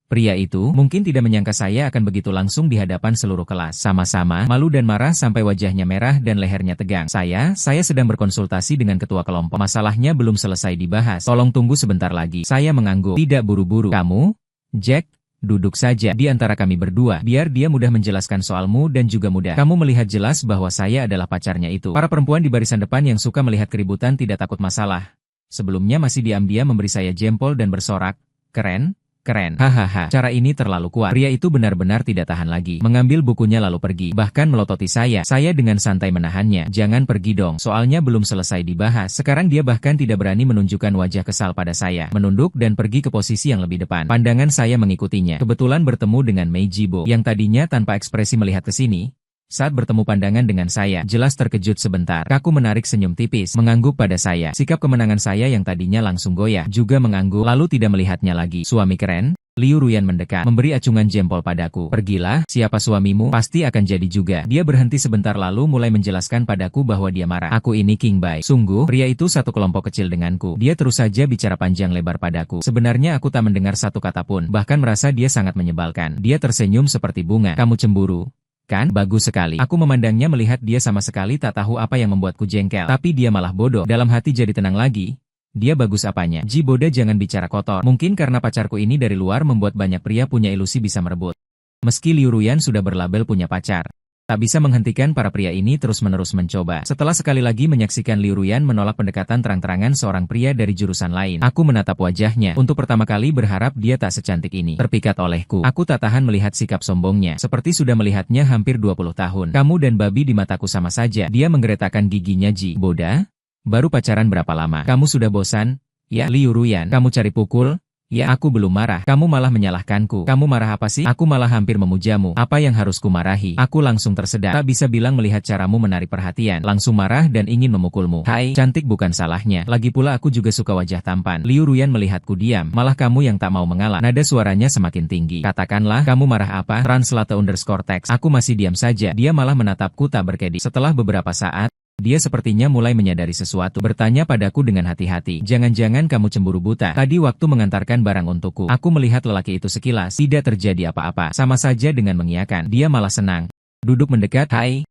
Pria itu mungkin tidak menyangka saya akan begitu langsung di hadapan seluruh kelas. Sama-sama, malu dan marah sampai wajahnya merah dan lehernya tegang. Saya sedang berkonsultasi dengan ketua kelompok. Masalahnya belum selesai dibahas. Tolong tunggu sebentar lagi. Saya mengangguk. Tidak buru-buru. Kamu, Jack, duduk saja di antara kami berdua. Biar dia mudah menjelaskan soalmu dan juga mudah. Kamu melihat jelas bahwa saya adalah pacarnya itu. Para perempuan di barisan depan yang suka melihat keributan tidak takut masalah. Sebelumnya masih diam-diam memberi saya jempol dan bersorak. Keren. Keren. Hahaha, cara ini terlalu kuat. Pria itu benar-benar tidak tahan lagi. Mengambil bukunya lalu pergi. Bahkan melototi saya. Saya dengan santai menahannya. Jangan pergi dong. Soalnya belum selesai dibahas. Sekarang dia bahkan tidak berani menunjukkan wajah kesal pada saya. Menunduk dan pergi ke posisi yang lebih depan. Pandangan saya mengikutinya. Kebetulan bertemu dengan Mei Jibo. Yang tadinya tanpa ekspresi melihat ke sini. Saat bertemu pandangan dengan saya, jelas terkejut sebentar. Kaku menarik senyum tipis, mengangguk pada saya. Sikap kemenangan saya yang tadinya langsung goyah, juga mengangguk, lalu tidak melihatnya lagi. Suami keren? Liu Ruyan mendekat, memberi acungan jempol padaku. Pergilah, siapa suamimu, pasti akan jadi juga. Dia berhenti sebentar lalu mulai menjelaskan padaku bahwa dia marah. Aku ini King Bai. Sungguh, pria itu satu kelompok kecil denganku. Dia terus saja bicara panjang lebar padaku. Sebenarnya aku tak mendengar satu kata pun, bahkan merasa dia sangat menyebalkan. Dia tersenyum seperti bunga. Kamu cemburu? Kan? Bagus sekali. Aku memandangnya melihat dia sama sekali tak tahu apa yang membuatku jengkel. Tapi dia malah bodoh. Dalam hati jadi tenang lagi. Dia bagus apanya? Jiboda jangan bicara kotor. Mungkin karena pacarku ini dari luar membuat banyak pria punya ilusi bisa merebut. Meski Liu Ruyan sudah berlabel punya pacar. Tak bisa menghentikan para pria ini terus-menerus mencoba. Setelah sekali lagi menyaksikan Liu Ruyan menolak pendekatan terang-terangan seorang pria dari jurusan lain. Aku menatap wajahnya. Untuk pertama kali berharap dia tak secantik ini. Terpikat olehku. Aku tak tahan melihat sikap sombongnya. Seperti sudah melihatnya hampir 20 tahun. Kamu dan babi di mataku sama saja. Dia menggeretakkan giginya. Jiboda? Baru pacaran berapa lama? Kamu sudah bosan? Ya, Liu Ruyan. Kamu cari pukul? Ya, aku belum marah. Kamu malah menyalahkanku. Kamu marah apa sih? Aku malah hampir memujamu. Apa yang harus ku marahi? Aku langsung tersedak. Tak bisa bilang melihat caramu menarik perhatian. Langsung marah dan ingin memukulmu. Hai, cantik bukan salahnya. Lagi pula aku juga suka wajah tampan. Liu Ruyan melihatku diam. Malah kamu yang tak mau mengalah. Nada suaranya semakin tinggi. Katakanlah, kamu marah apa? Translate_text. Aku masih diam saja. Dia malah menatapku tak berkedip. Setelah beberapa saat, dia sepertinya mulai menyadari sesuatu. Bertanya padaku dengan hati-hati. Jangan-jangan kamu cemburu buta. Tadi waktu mengantarkan barang untukku, aku melihat lelaki itu sekilas. Tidak terjadi apa-apa. Sama saja dengan mengiyakan. Dia malah senang. Duduk mendekat. Hai.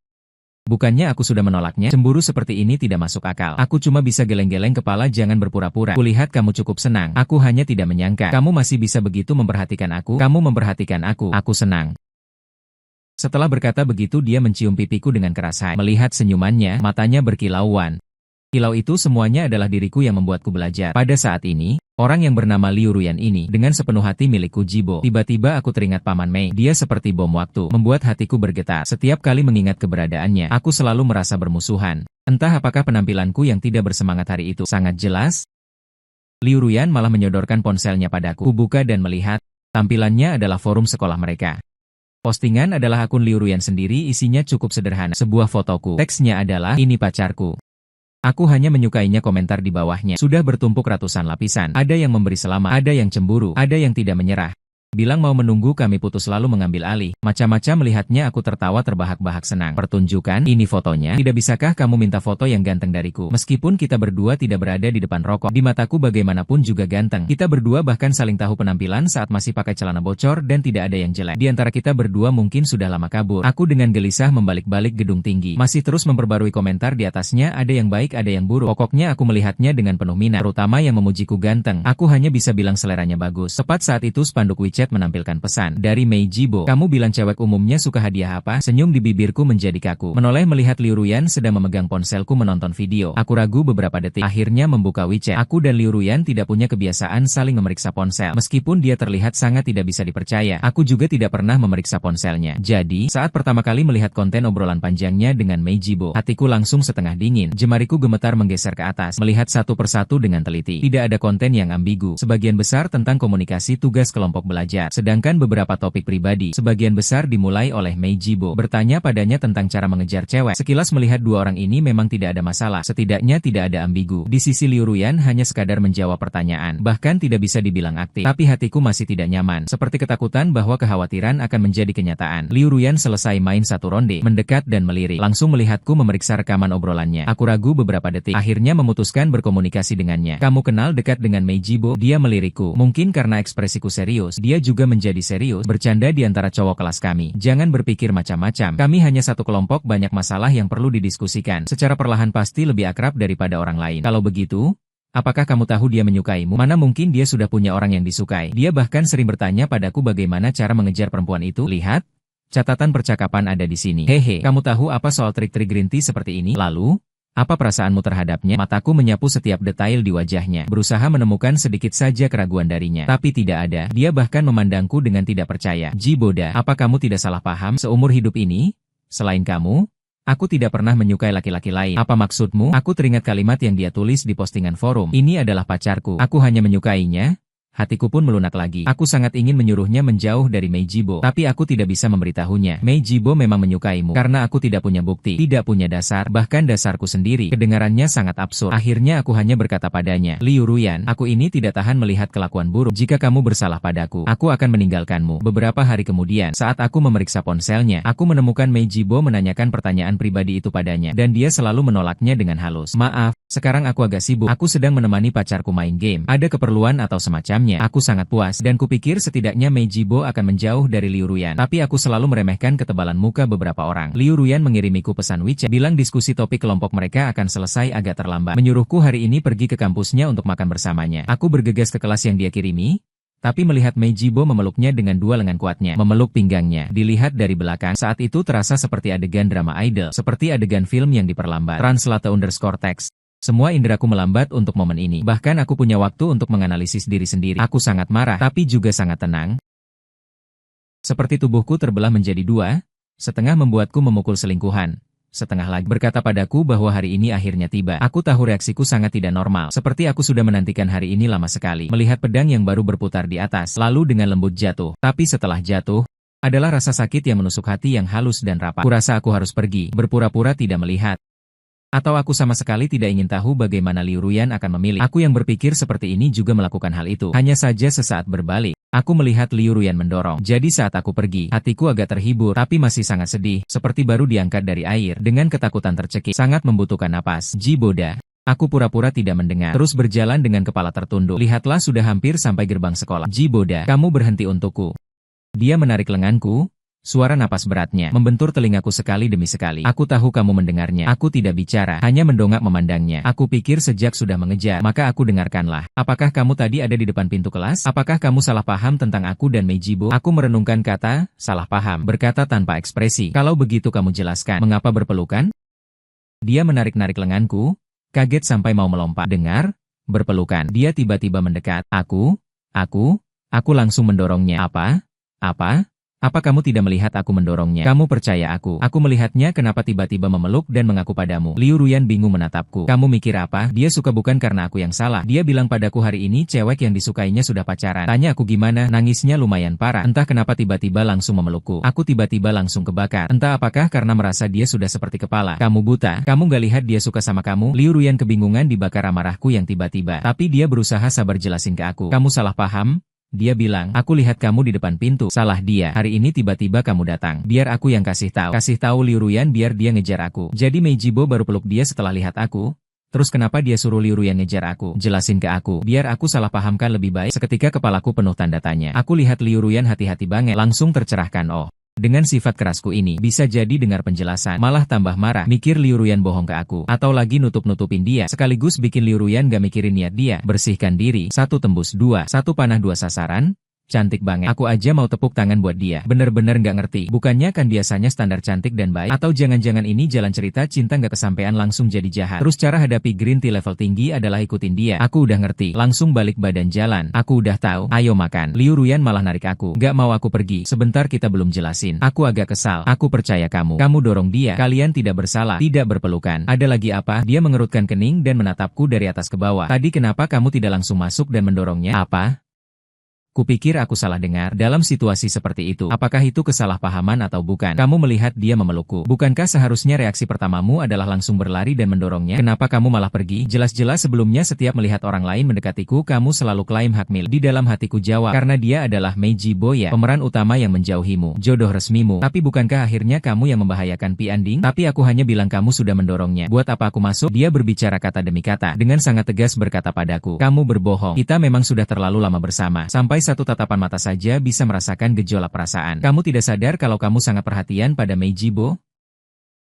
Bukannya aku sudah menolaknya? Cemburu seperti ini tidak masuk akal. Aku cuma bisa geleng-geleng kepala, jangan berpura-pura. Kulihat kamu cukup senang. Aku hanya tidak menyangka. Kamu masih bisa begitu memperhatikan aku. Kamu memperhatikan aku. Aku senang. Setelah berkata begitu dia mencium pipiku dengan keras. Melihat senyumannya, matanya berkilauan. Kilau itu semuanya adalah diriku yang membuatku belajar. Pada saat ini, orang yang bernama Liu Ruyan ini, dengan sepenuh hati milikku Jibo. Tiba-tiba aku teringat Paman Mei. Dia seperti bom waktu, membuat hatiku bergetar. Setiap kali mengingat keberadaannya, aku selalu merasa bermusuhan. Entah apakah penampilanku yang tidak bersemangat hari itu sangat jelas. Liu Ruyan malah menyodorkan ponselnya padaku. Kubuka dan melihat, tampilannya adalah forum sekolah mereka. Postingan adalah akun Liu Ruyan sendiri, isinya cukup sederhana. Sebuah fotoku. Teksnya adalah, ini pacarku. Aku hanya menyukainya. Komentar di bawahnya sudah bertumpuk ratusan lapisan. Ada yang memberi selamat, ada yang cemburu, ada yang tidak menyerah. Bilang mau menunggu kami putus lalu mengambil alih. Macam-macam melihatnya aku tertawa terbahak-bahak senang. Pertunjukan, ini fotonya. Tidak bisakah kamu minta foto yang ganteng dariku? Meskipun kita berdua tidak berada di depan rokok, di mataku bagaimanapun juga ganteng. Kita berdua bahkan saling tahu penampilan saat masih pakai celana bocor dan tidak ada yang jelek. Di antara kita berdua mungkin sudah lama kabur. Aku dengan gelisah membalik-balik gedung tinggi. Masih terus memperbarui komentar di atasnya, ada yang baik ada yang buruk. Pokoknya aku melihatnya dengan penuh minat, terutama yang memujiku ganteng. Aku hanya bisa bilang seleranya bagus. Tepat saat itu spanduk WeChat menampilkan pesan dari Mei Jibo. Kamu bilang cewek umumnya suka hadiah apa? Senyum di bibirku menjadi kaku. Menoleh melihat Liu Ruyan sedang memegang ponselku menonton video. Aku ragu beberapa detik. Akhirnya membuka WeChat. Aku dan Liu Ruyan tidak punya kebiasaan saling memeriksa ponsel. Meskipun dia terlihat sangat tidak bisa dipercaya, aku juga tidak pernah memeriksa ponselnya. Jadi, saat pertama kali melihat konten obrolan panjangnya dengan Mei Jibo, hatiku langsung setengah dingin. Jemariku gemetar menggeser ke atas, melihat satu persatu dengan teliti. Tidak ada konten yang ambigu. Sebagian besar tentang komunikasi tugas kelompok belajar. Sedangkan beberapa topik pribadi, sebagian besar dimulai oleh Mei Jibo. Bertanya padanya tentang cara mengejar cewek. Sekilas melihat dua orang ini memang tidak ada masalah. Setidaknya tidak ada ambigu. Di sisi Liu Ruyan hanya sekadar menjawab pertanyaan. Bahkan tidak bisa dibilang aktif. Tapi hatiku masih tidak nyaman. Seperti ketakutan bahwa kekhawatiran akan menjadi kenyataan. Liu Ruyan selesai main satu ronde, mendekat dan melirik. Langsung melihatku memeriksa rekaman obrolannya. Aku ragu beberapa detik. Akhirnya memutuskan berkomunikasi dengannya. Kamu kenal dekat dengan Mei Jibo? Dia melirikku. Mungkin karena ekspresiku serius, dia juga menjadi serius. Bercanda di antara cowok kelas kami. Jangan berpikir macam-macam. Kami hanya satu kelompok, banyak masalah yang perlu didiskusikan. Secara perlahan pasti lebih akrab daripada orang lain. Kalau begitu, apakah kamu tahu dia menyukaimu? Mana mungkin dia sudah punya orang yang disukai. Dia bahkan sering bertanya padaku bagaimana cara mengejar perempuan itu. Lihat, catatan percakapan ada di sini. Hehe, kamu tahu apa soal trik-trik green tea seperti ini? Lalu, Apa perasaanmu terhadapnya? Mataku menyapu setiap detail di wajahnya, berusaha menemukan sedikit saja keraguan darinya. Tapi tidak ada. Dia bahkan memandangku dengan tidak percaya. Ji Boda, apa kamu tidak salah paham? Seumur hidup ini, selain kamu, aku tidak pernah menyukai laki-laki lain. Apa maksudmu? Aku teringat kalimat yang dia tulis di postingan forum. Ini adalah pacarku. Aku hanya menyukainya. Hatiku pun melunak lagi. Aku sangat ingin menyuruhnya menjauh dari Mei Jibo. Tapi aku tidak bisa memberitahunya. Mei Jibo memang menyukaimu. Karena aku tidak punya bukti. Tidak punya dasar. Bahkan dasarku sendiri. Kedengarannya sangat absurd. Akhirnya aku hanya berkata padanya. Liu Ruyan, aku ini tidak tahan melihat kelakuan buruk. Jika kamu bersalah padaku, aku akan meninggalkanmu. Beberapa hari kemudian, saat aku memeriksa ponselnya, aku menemukan Mei Jibo menanyakan pertanyaan pribadi itu padanya. Dan dia selalu menolaknya dengan halus. Maaf, sekarang aku agak sibuk. Aku sedang menemani pacarku main game. Ada keperluan atau semacamnya. Aku sangat puas, dan kupikir setidaknya Mei Jibo akan menjauh dari Liu Ruyan. Tapi aku selalu meremehkan ketebalan muka beberapa orang. Liu Ruyan mengirimiku pesan WeChat, bilang diskusi topik kelompok mereka akan selesai agak terlambat. Menyuruhku hari ini pergi ke kampusnya untuk makan bersamanya. Aku bergegas ke kelas yang dia kirimi, tapi melihat Mei Jibo memeluknya dengan dua lengan kuatnya, memeluk pinggangnya. Dilihat dari belakang, saat itu terasa seperti adegan drama idol, seperti adegan film yang diperlambat. Translate_text. Semua inderaku melambat untuk momen ini. Bahkan aku punya waktu untuk menganalisis diri sendiri. Aku sangat marah, tapi juga sangat tenang. Seperti tubuhku terbelah menjadi dua, setengah membuatku memukul selingkuhan, setengah lagi berkata padaku bahwa hari ini akhirnya tiba. Aku tahu reaksiku sangat tidak normal, seperti aku sudah menantikan hari ini lama sekali. Melihat pedang yang baru berputar di atas, lalu dengan lembut jatuh. Tapi setelah jatuh, adalah rasa sakit yang menusuk hati yang halus dan rapat. Kurasa aku harus pergi, berpura-pura tidak melihat. Atau aku sama sekali tidak ingin tahu bagaimana Liu Ruyan akan memilih. Aku yang berpikir seperti ini juga melakukan hal itu. Hanya saja sesaat berbalik, aku melihat Liu Ruyan mendorong. Jadi saat aku pergi, hatiku agak terhibur, tapi masih sangat sedih, seperti baru diangkat dari air. Dengan ketakutan tercekik, sangat membutuhkan napas. Ji Boda. Aku pura-pura tidak mendengar, terus berjalan dengan kepala tertunduk. Lihatlah sudah hampir sampai gerbang sekolah. Ji Boda, kamu berhenti untukku. Dia menarik lenganku. Suara napas beratnya membentur telingaku sekali demi sekali. Aku tahu kamu mendengarnya. Aku tidak bicara, hanya mendongak memandangnya. Aku pikir sejak sudah mengejar, maka aku dengarkanlah. Apakah kamu tadi ada di depan pintu kelas? Apakah kamu salah paham tentang aku dan Mei Jibo? Aku merenungkan kata, salah paham, berkata tanpa ekspresi. Kalau begitu kamu jelaskan, mengapa berpelukan? Dia menarik-narik lenganku, kaget sampai mau melompat. Dengar? Berpelukan. Dia tiba-tiba mendekat. Aku langsung mendorongnya. Apa? Apa kamu tidak melihat aku mendorongnya? Kamu percaya aku? Aku melihatnya kenapa tiba-tiba memeluk dan mengaku padamu. Liu Ruyan bingung menatapku. Kamu mikir apa? Dia suka bukan karena aku yang salah. Dia bilang padaku hari ini cewek yang disukainya sudah pacaran. Tanya aku gimana? Nangisnya lumayan parah. Entah kenapa tiba-tiba langsung memelukku. Aku tiba-tiba langsung kebakar. Entah apakah karena merasa dia sudah seperti kepala. Kamu buta? Kamu gak lihat dia suka sama kamu? Liu Ruyan kebingungan dibakar amarahku yang tiba-tiba. Tapi dia berusaha sabar jelasin ke aku. Kamu salah paham? Dia bilang, aku lihat kamu di depan pintu. Salah dia. Hari ini tiba-tiba kamu datang. Biar aku yang kasih tahu. Kasih tahu Liu Ruyan biar dia ngejar aku. Jadi Mei Jibo baru peluk dia setelah lihat aku. Terus kenapa dia suruh Liu Ruyan ngejar aku? Jelasin ke aku. Biar aku salah pahamkan lebih baik. Seketika kepalaku penuh tanda tanya. Aku lihat Liu Ruyan hati-hati banget. Langsung tercerahkan. Oh. Dengan sifat kerasku ini, bisa jadi dengar penjelasan, malah tambah marah, mikir Liu Ruyan bohong ke aku, atau lagi nutup-nutupin dia, sekaligus bikin Liu Ruyan gak mikirin niat dia, bersihkan diri, satu tembus dua, satu panah dua sasaran. Cantik banget. Aku aja mau tepuk tangan buat dia. Bener-bener gak ngerti. Bukannya kan biasanya standar cantik dan baik? Atau jangan-jangan ini jalan cerita cinta gak kesampean langsung jadi jahat? Terus cara hadapi green tea level tinggi adalah ikutin dia. Aku udah ngerti. Langsung balik badan jalan. Aku udah tahu. Ayo makan. Liu Ruyan malah narik aku. Gak mau aku pergi. Sebentar kita belum jelasin. Aku agak kesal. Aku percaya kamu. Kamu dorong dia. Kalian tidak bersalah. Tidak berpelukan. Ada lagi apa? Dia mengerutkan kening dan menatapku dari atas ke bawah. Tadi kenapa kamu tidak langsung masuk dan mendorongnya? Apa? Kupikir aku salah dengar. Dalam situasi seperti itu, apakah itu kesalahpahaman atau bukan? Kamu melihat dia memelukku. Bukankah seharusnya reaksi pertamamu adalah langsung berlari dan mendorongnya? Kenapa kamu malah pergi? Jelas-jelas sebelumnya setiap melihat orang lain mendekatiku, kamu selalu klaim hak milik. Di dalam hatiku jawab, karena dia adalah Mei Jibo ya, pemeran utama yang menjauhimu, jodoh resmimu. Tapi bukankah akhirnya kamu yang membahayakan Pi Anding? Tapi aku hanya bilang kamu sudah mendorongnya. Buat apa aku masuk? Dia berbicara kata demi kata, dengan sangat tegas berkata padaku, kamu berbohong. Kita memang sudah terlalu lama bersama. Sampai satu tatapan mata saja bisa merasakan gejolak perasaan. Kamu tidak sadar kalau kamu sangat perhatian pada Mei Jibo?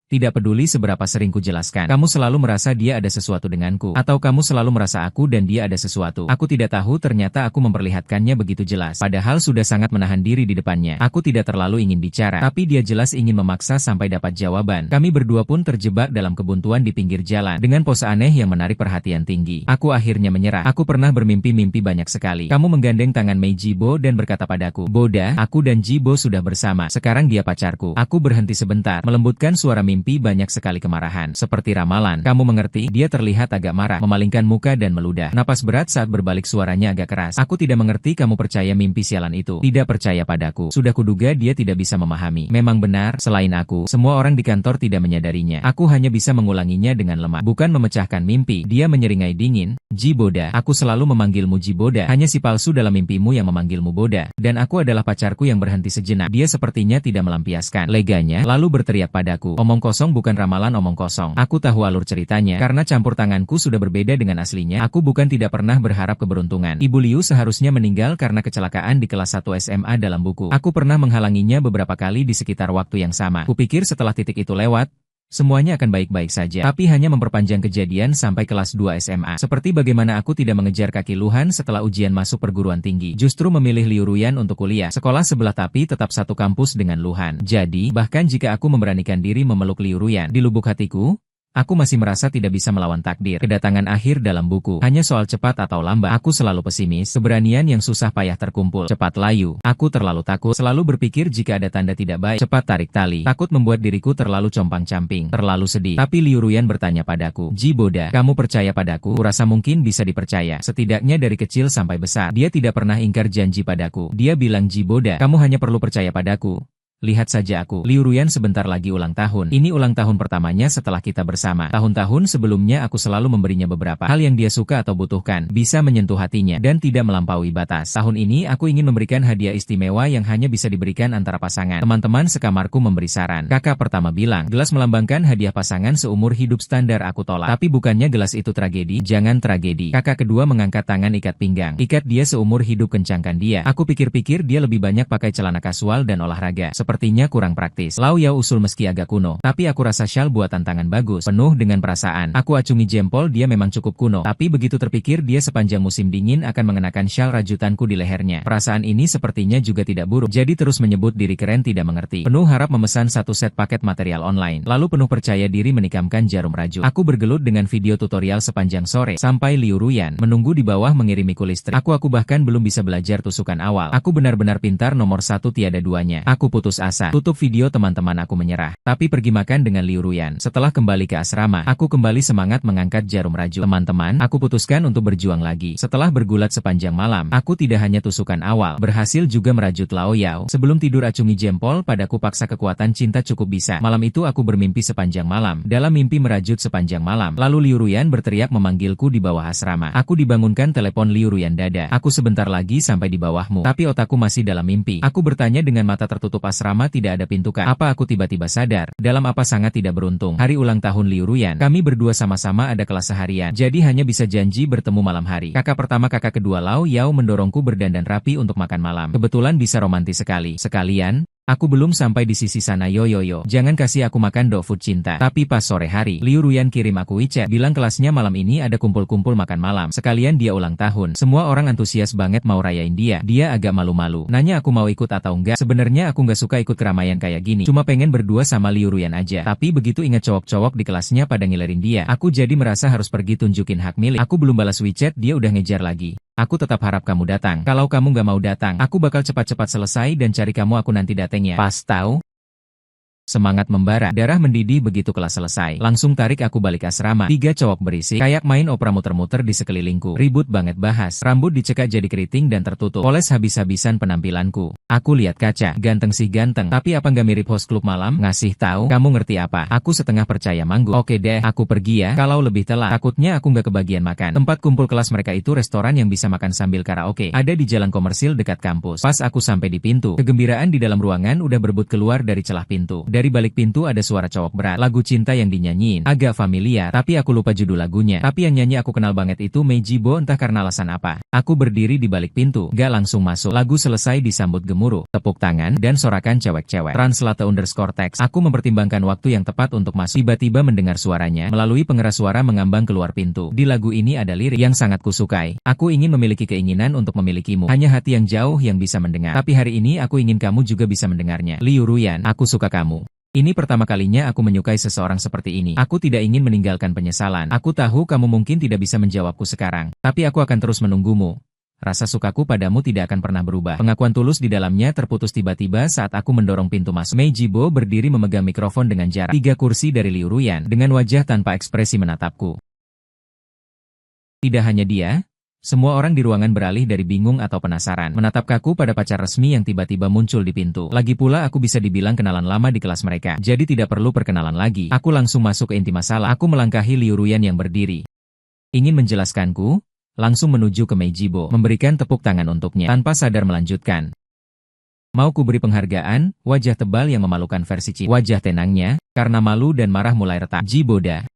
Tidak peduli seberapa sering ku jelaskan, kamu selalu merasa dia ada sesuatu denganku. Atau kamu selalu merasa aku dan dia ada sesuatu. Aku tidak tahu, ternyata aku memperlihatkannya begitu jelas. Padahal sudah sangat menahan diri di depannya. Aku tidak terlalu ingin bicara, tapi dia jelas ingin memaksa sampai dapat jawaban. Kami berdua pun terjebak dalam kebuntuan di pinggir jalan, dengan pose aneh yang menarik perhatian tinggi. Aku akhirnya menyerah. Aku pernah bermimpi-mimpi banyak sekali. Kamu menggandeng tangan Mei Jibo dan berkata padaku, Boda, aku dan Jibo sudah bersama. Sekarang dia pacarku. Aku berhenti sebentar, melembutkan suara mimpi banyak sekali kemarahan. Seperti ramalan, kamu mengerti? Dia terlihat agak marah, memalingkan muka dan meludah. Napas berat saat berbalik, suaranya agak keras. Aku tidak mengerti kamu percaya mimpi sialan itu. Tidak percaya padaku. Sudah kuduga dia tidak bisa memahami. Memang benar, selain aku, semua orang di kantor tidak menyadarinya. Aku hanya bisa mengulanginya dengan lemah, bukan memecahkan mimpi. Dia menyeringai dingin, Jiboda. Aku selalu memanggilmu Jiboda. Hanya si palsu dalam mimpimu yang memanggilmu Boda. Dan aku adalah pacarku. Yang berhenti sejenak. Dia sepertinya tidak melampiaskan leganya, lalu berteriak padaku, omong kosong, bukan ramalan omong kosong. Aku tahu alur ceritanya, karena campur tanganku sudah berbeda dengan aslinya. Aku bukan tidak pernah berharap keberuntungan. Ibu Liu seharusnya meninggal karena kecelakaan di kelas 1 SMA dalam buku. Aku pernah menghalanginya beberapa kali di sekitar waktu yang sama. Kupikir setelah titik itu lewat, semuanya akan baik-baik saja, tapi hanya memperpanjang kejadian sampai kelas 2 SMA. Seperti bagaimana aku tidak mengejar kaki Luhan setelah ujian masuk perguruan tinggi. Justru memilih Liu Ruyan untuk kuliah. Sekolah sebelah tapi tetap satu kampus dengan Luhan. Jadi, bahkan jika aku memberanikan diri memeluk Liu Ruyan, di lubuk hatiku, aku masih merasa tidak bisa melawan takdir. Kedatangan akhir dalam buku hanya soal cepat atau lambat. Aku selalu pesimis, keberanian yang susah payah terkumpul. Cepat layu. Aku terlalu takut, selalu berpikir jika ada tanda tidak baik. Cepat tarik tali. Takut membuat diriku terlalu compang-camping, terlalu sedih. Tapi Liu Ruyan bertanya padaku, Jiboda, kamu percaya padaku? Kurasa mungkin bisa dipercaya. Setidaknya dari kecil sampai besar, dia tidak pernah ingkar janji padaku. Dia bilang, Jiboda, kamu hanya perlu percaya padaku. Lihat saja aku. Liu Ruyan sebentar lagi ulang tahun. Ini ulang tahun pertamanya setelah kita bersama. Tahun-tahun sebelumnya aku selalu memberinya beberapa hal yang dia suka atau butuhkan. Bisa menyentuh hatinya dan tidak melampaui batas. Tahun ini aku ingin memberikan hadiah istimewa yang hanya bisa diberikan antara pasangan. Teman-teman sekamarku memberi saran. Kakak pertama bilang, gelas melambangkan hadiah pasangan seumur hidup standar. Aku tolak. Tapi bukannya gelas itu tragedi? Jangan tragedi. Kakak kedua mengangkat tangan, ikat pinggang. Ikat dia seumur hidup, kencangkan dia. Aku pikir-pikir dia lebih banyak pakai celana kasual dan olahraga. Sepertinya kurang praktis. Lau Yao usul meski agak kuno, tapi aku rasa syal buatan tangan bagus, penuh dengan perasaan. Aku acungi jempol, dia memang cukup kuno, tapi begitu terpikir dia sepanjang musim dingin akan mengenakan syal rajutanku di lehernya. Perasaan ini sepertinya juga tidak buruk, jadi terus menyebut diri keren tidak mengerti. Penuh harap memesan satu set paket material online, lalu penuh percaya diri menikamkan jarum rajut. Aku bergelut dengan video tutorial sepanjang sore, sampai Liu Ruyan menunggu di bawah mengirimiku listrik. Aku bahkan belum bisa belajar tusukan awal. Aku benar-benar pintar nomor 1 tiada duanya. Aku putus asa. Tutup video teman-teman, aku menyerah. Tapi pergi makan dengan Liu Ruyan. Setelah kembali ke asrama, aku kembali semangat mengangkat jarum rajut. Teman-teman, aku putuskan untuk berjuang lagi. Setelah bergulat sepanjang malam, aku tidak hanya tusukan awal, berhasil juga merajut Lao Yao. Sebelum tidur acungi jempol padaku, paksa kekuatan cinta cukup bisa. Malam itu aku bermimpi sepanjang malam. Dalam mimpi merajut sepanjang malam. Lalu Liu Ruyan berteriak memanggilku di bawah asrama. Aku dibangunkan telepon Liu Ruyan, dada. Aku sebentar lagi sampai di bawahmu. Tapi otakku masih dalam mimpi. Aku bertanya dengan mata tertutup, asrama tidak ada pintu kah? Apa aku tiba-tiba sadar? Dalam apa sangat tidak beruntung. Hari ulang tahun Liu Ruyan. Kami berdua sama-sama ada kelas seharian. Jadi hanya bisa janji bertemu malam hari. Kakak pertama kakak kedua Lao Yao mendorongku berdandan rapi untuk makan malam. Kebetulan bisa romantis sekali. Sekalian, aku belum sampai di sisi sana. Yo, jangan kasih aku makan dog food cinta. Tapi pas sore hari, Liu Ruyan kirim aku WeChat, bilang kelasnya malam ini ada kumpul-kumpul makan malam. Sekalian dia ulang tahun. Semua orang antusias banget mau rayain dia. Dia agak malu-malu. Nanya aku mau ikut atau enggak. Sebenarnya aku nggak suka ikut keramaian kayak gini. Cuma pengen berdua sama Liu Ruyan aja. Tapi begitu ingat cowok-cowok di kelasnya pada ngilerin dia, aku jadi merasa harus pergi tunjukin hak milik. Aku belum balas WeChat, dia udah ngejar lagi. Aku tetap harap kamu datang. Kalau kamu nggak mau datang, aku bakal cepat-cepat selesai dan cari kamu. Aku nanti datengnya. Pas tahu? Semangat membara, darah mendidih begitu kelas selesai. Langsung tarik aku balik asrama. 3 cowok berisik, kayak main opera muter-muter di sekelilingku. Ribut banget bahas. Rambut dicekak jadi keriting dan tertutup. Poles habis-habisan penampilanku. Aku lihat kaca, ganteng sih ganteng. Tapi apa nggak mirip host klub malam? Ngasih tahu, kamu ngerti apa? Aku setengah percaya manggu. Oke deh, aku pergi ya. Kalau lebih telat, takutnya aku nggak kebagian makan. Tempat kumpul kelas mereka itu restoran yang bisa makan sambil karaoke. Ada di jalan komersil dekat kampus. Pas aku sampai di pintu, kegembiraan di dalam ruangan udah berebut keluar dari celah pintu. Dari balik pintu ada suara cowok berat. Lagu cinta yang dinyanyiin. Agak familiar, tapi aku lupa judul lagunya. Tapi yang nyanyi aku kenal banget itu Mei Jibo, entah karena alasan apa. Aku berdiri di balik pintu, gak langsung masuk. Lagu selesai disambut gemuruh, tepuk tangan, dan sorakan cewek-cewek. Translate_text. Aku mempertimbangkan waktu yang tepat untuk masuk. Tiba-tiba mendengar suaranya melalui pengeras suara mengambang keluar pintu. Di lagu ini ada lirik yang sangat kusukai. Aku ingin memiliki keinginan untuk memilikimu. Hanya hati yang jauh yang bisa mendengar. Tapi hari ini aku ingin kamu juga bisa mendengarnya. Liu Ruyan, aku suka kamu. Ini pertama kalinya aku menyukai seseorang seperti ini. Aku tidak ingin meninggalkan penyesalan. Aku tahu kamu mungkin tidak bisa menjawabku sekarang. Tapi aku akan terus menunggumu. Rasa sukaku padamu tidak akan pernah berubah. Pengakuan tulus di dalamnya terputus tiba-tiba saat aku mendorong pintu masuk. Mei Jibo berdiri memegang mikrofon dengan jarak 3 kursi dari Liu Ruyan, dengan wajah tanpa ekspresi menatapku. Tidak hanya dia, semua orang di ruangan beralih dari bingung atau penasaran, menatap kaku pada pacar resmi yang tiba-tiba muncul di pintu. Lagi pula aku bisa dibilang kenalan lama di kelas mereka, jadi tidak perlu perkenalan lagi. Aku langsung masuk ke inti masalah. Aku melangkahi Liu Ruyan yang berdiri. Ingin menjelaskanku, langsung menuju ke Mei Jibo, memberikan tepuk tangan untuknya, tanpa sadar melanjutkan. Mau ku beri penghargaan, wajah tebal yang memalukan versi Cina. Wajah tenangnya, karena malu dan marah mulai retak. Jiboda.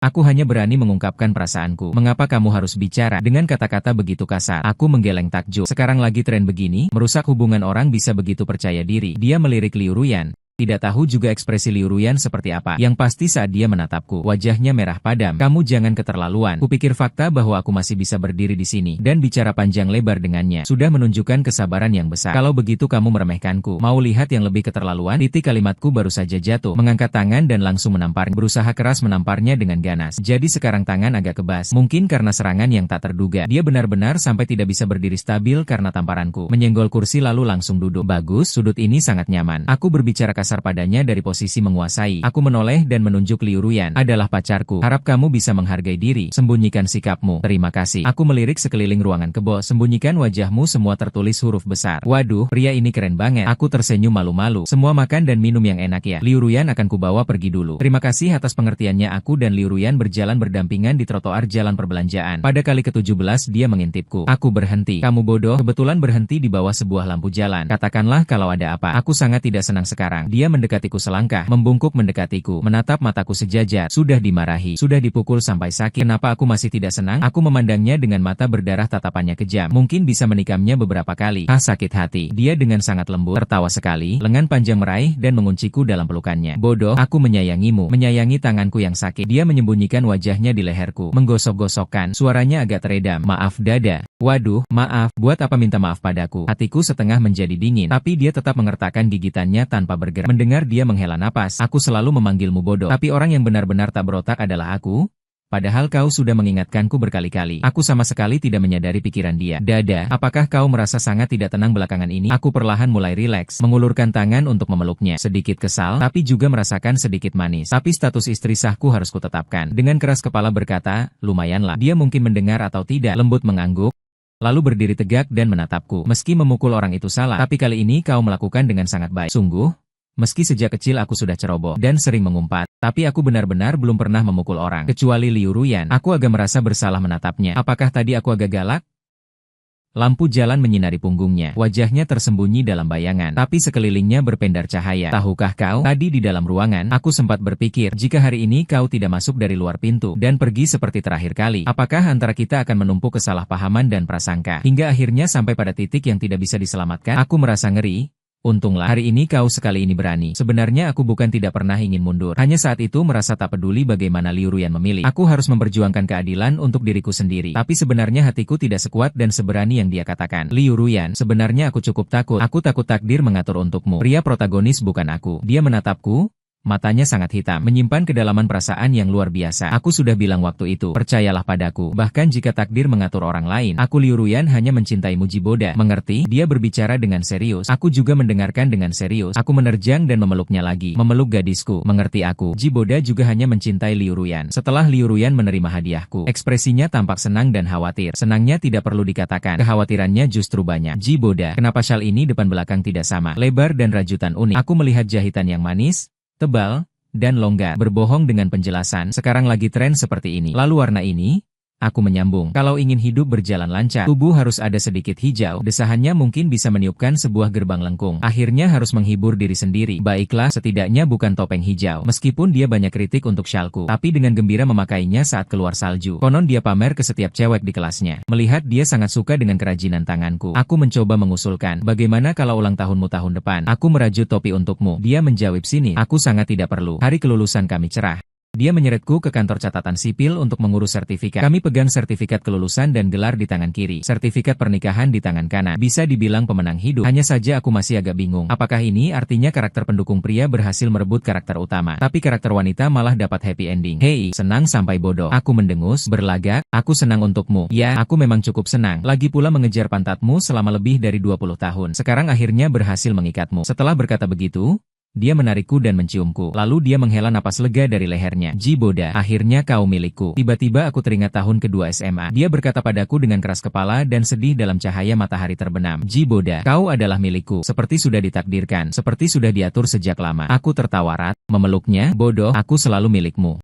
Aku hanya berani mengungkapkan perasaanku. Mengapa kamu harus bicara dengan kata-kata begitu kasar? Aku menggeleng takjub. Sekarang lagi tren begini, merusak hubungan orang bisa begitu percaya diri. Dia melirik Liu Ruyan. Tidak tahu juga ekspresi Liu Ruyan seperti apa. Yang pasti saat dia menatapku, wajahnya merah padam. Kamu jangan keterlaluan. Kupikir fakta bahwa aku masih bisa berdiri di sini dan bicara panjang lebar dengannya sudah menunjukkan kesabaran yang besar. Kalau begitu kamu meremehkanku. Mau lihat yang lebih keterlaluan? Titik kalimatku baru saja jatuh. Mengangkat tangan dan langsung menamparnya. Berusaha keras menamparnya dengan ganas. Jadi sekarang tangan agak kebas. Mungkin karena serangan yang tak terduga. Dia benar-benar sampai tidak bisa berdiri stabil karena tamparanku. Menyenggol kursi lalu langsung duduk. Bagus, sudut ini sangat nyaman. Aku berbicara kasar padanya dari posisi menguasai. Aku menoleh dan menunjuk Liu Ruyan. Adalah pacarku. Harap kamu bisa menghargai diri. Sembunyikan sikapmu. Terima kasih. Aku melirik sekeliling ruangan kebo. Sembunyikan wajahmu, semua tertulis huruf besar. Waduh, pria ini keren banget. Aku tersenyum malu-malu. Semua makan dan minum yang enak ya. Liu Ruyan akan kubawa pergi dulu. Terima kasih atas pengertiannya. Aku dan Liu Ruyan berjalan berdampingan di trotoar jalan perbelanjaan. Pada kali ke-17 dia mengintipku. Aku berhenti. Kamu bodoh. Kebetulan berhenti di bawah sebuah lampu jalan. Katakanlah kalau ada apa. Aku sangat tidak senang sekarang. Dia mendekatiku selangkah, membungkuk mendekatiku, menatap mataku sejajar. Sudah dimarahi, sudah dipukul sampai sakit. Kenapa aku masih tidak senang? Aku memandangnya dengan mata berdarah, tatapannya kejam. Mungkin bisa menikamnya beberapa kali. Sakit hati. Dia dengan sangat lembut, tertawa sekali, lengan panjang meraih dan mengunciku dalam pelukannya. Bodoh, aku menyayangimu, menyayangi tanganku yang sakit. Dia menyembunyikan wajahnya di leherku, menggosok-gosokkan, suaranya agak teredam. Maaf dada. Waduh, maaf, buat apa minta maaf padaku? Hatiku setengah menjadi dingin, tapi dia tetap mengertakkan gigitannya tanpa bergerak. Mendengar dia menghela napas, aku selalu memanggilmu bodoh, tapi orang yang benar-benar tak berotak adalah aku? Padahal kau sudah mengingatkanku berkali-kali. Aku sama sekali tidak menyadari pikiran dia. Dada, apakah kau merasa sangat tidak tenang belakangan ini? Aku perlahan mulai rileks, mengulurkan tangan untuk memeluknya. Sedikit kesal, tapi juga merasakan sedikit manis. Tapi status istri sahku harus kutetapkan. Dengan keras kepala berkata, lumayanlah. Dia mungkin mendengar atau tidak, lembut mengangguk. Lalu berdiri tegak dan menatapku. Meski memukul orang itu salah, tapi kali ini kau melakukan dengan sangat baik. Sungguh? Meski sejak kecil aku sudah ceroboh dan sering mengumpat, tapi aku benar-benar belum pernah memukul orang. Kecuali Liu Ruyan. Aku agak merasa bersalah menatapnya. Apakah tadi aku agak galak? Lampu jalan menyinari punggungnya. Wajahnya tersembunyi dalam bayangan, tapi sekelilingnya berpendar cahaya. Tahukah kau, tadi di dalam ruangan, aku sempat berpikir, jika hari ini kau tidak masuk dari luar pintu dan pergi seperti terakhir kali, apakah antara kita akan menumpuk kesalahpahaman dan prasangka, hingga akhirnya sampai pada titik yang tidak bisa diselamatkan? Aku merasa ngeri. Untunglah, hari ini kau sekali ini berani. Sebenarnya aku bukan tidak pernah ingin mundur. Hanya saat itu merasa tak peduli bagaimana Liu Ruyan memilih. Aku harus memperjuangkan keadilan untuk diriku sendiri. Tapi sebenarnya hatiku tidak sekuat dan seberani yang dia katakan. Liu Ruyan, sebenarnya aku cukup takut. Aku takut takdir mengatur untukmu. Pria protagonis bukan aku. Dia menatapku. Matanya sangat hitam, menyimpan kedalaman perasaan yang luar biasa. Aku sudah bilang waktu itu, percayalah padaku. Bahkan jika takdir mengatur orang lain, aku Liu Ruyan hanya mencintaimu Jiboda. Mengerti? Dia berbicara dengan serius. Aku juga mendengarkan dengan serius. Aku menerjang dan memeluknya lagi. Memeluk gadisku. Mengerti aku? Jiboda juga hanya mencintai Liu Ruyan. Setelah Liu Ruyan menerima hadiahku, ekspresinya tampak senang dan khawatir. Senangnya tidak perlu dikatakan, kekhawatirannya justru banyak. Jiboda, kenapa syal ini depan belakang tidak sama? Lebar dan rajutan unik. Aku melihat jahitan yang manis, tebal, dan longgar. Berbohong dengan penjelasan, sekarang lagi tren seperti ini. Lalu warna ini? Aku menyambung. Kalau ingin hidup berjalan lancar, tubuh harus ada sedikit hijau. Desahannya mungkin bisa meniupkan sebuah gerbang lengkung. Akhirnya harus menghibur diri sendiri. Baiklah, setidaknya bukan topeng hijau. Meskipun dia banyak kritik untuk syalku, tapi dengan gembira memakainya saat keluar salju. Konon dia pamer ke setiap cewek di kelasnya. Melihat dia sangat suka dengan kerajinan tanganku, aku mencoba mengusulkan, bagaimana kalau ulang tahunmu tahun depan? Aku merajut topi untukmu. Dia menjawab, sini, aku sangat tidak perlu. Hari kelulusan kami cerah. Dia menyeretku ke kantor catatan sipil untuk mengurus sertifikat. Kami pegang sertifikat kelulusan dan gelar di tangan kiri. Sertifikat pernikahan di tangan kanan. Bisa dibilang pemenang hidup. Hanya saja aku masih agak bingung. Apakah ini artinya karakter pendukung pria berhasil merebut karakter utama, tapi karakter wanita malah dapat happy ending? Hei, senang sampai bodoh. Aku mendengus, berlagak, aku senang untukmu. Ya, aku memang cukup senang. Lagi pula mengejar pantatmu selama lebih dari 20 tahun. Sekarang akhirnya berhasil mengikatmu. Setelah berkata begitu, dia menarikku dan menciumku. Lalu dia menghela napas lega dari lehernya. Jiboda, akhirnya kau milikku. Tiba-tiba aku teringat tahun kedua SMA. Dia berkata padaku dengan keras kepala dan sedih dalam cahaya matahari terbenam. Jiboda, kau adalah milikku. Seperti sudah ditakdirkan. Seperti sudah diatur sejak lama. Aku tertawa erat, memeluknya. Bodoh, aku selalu milikmu.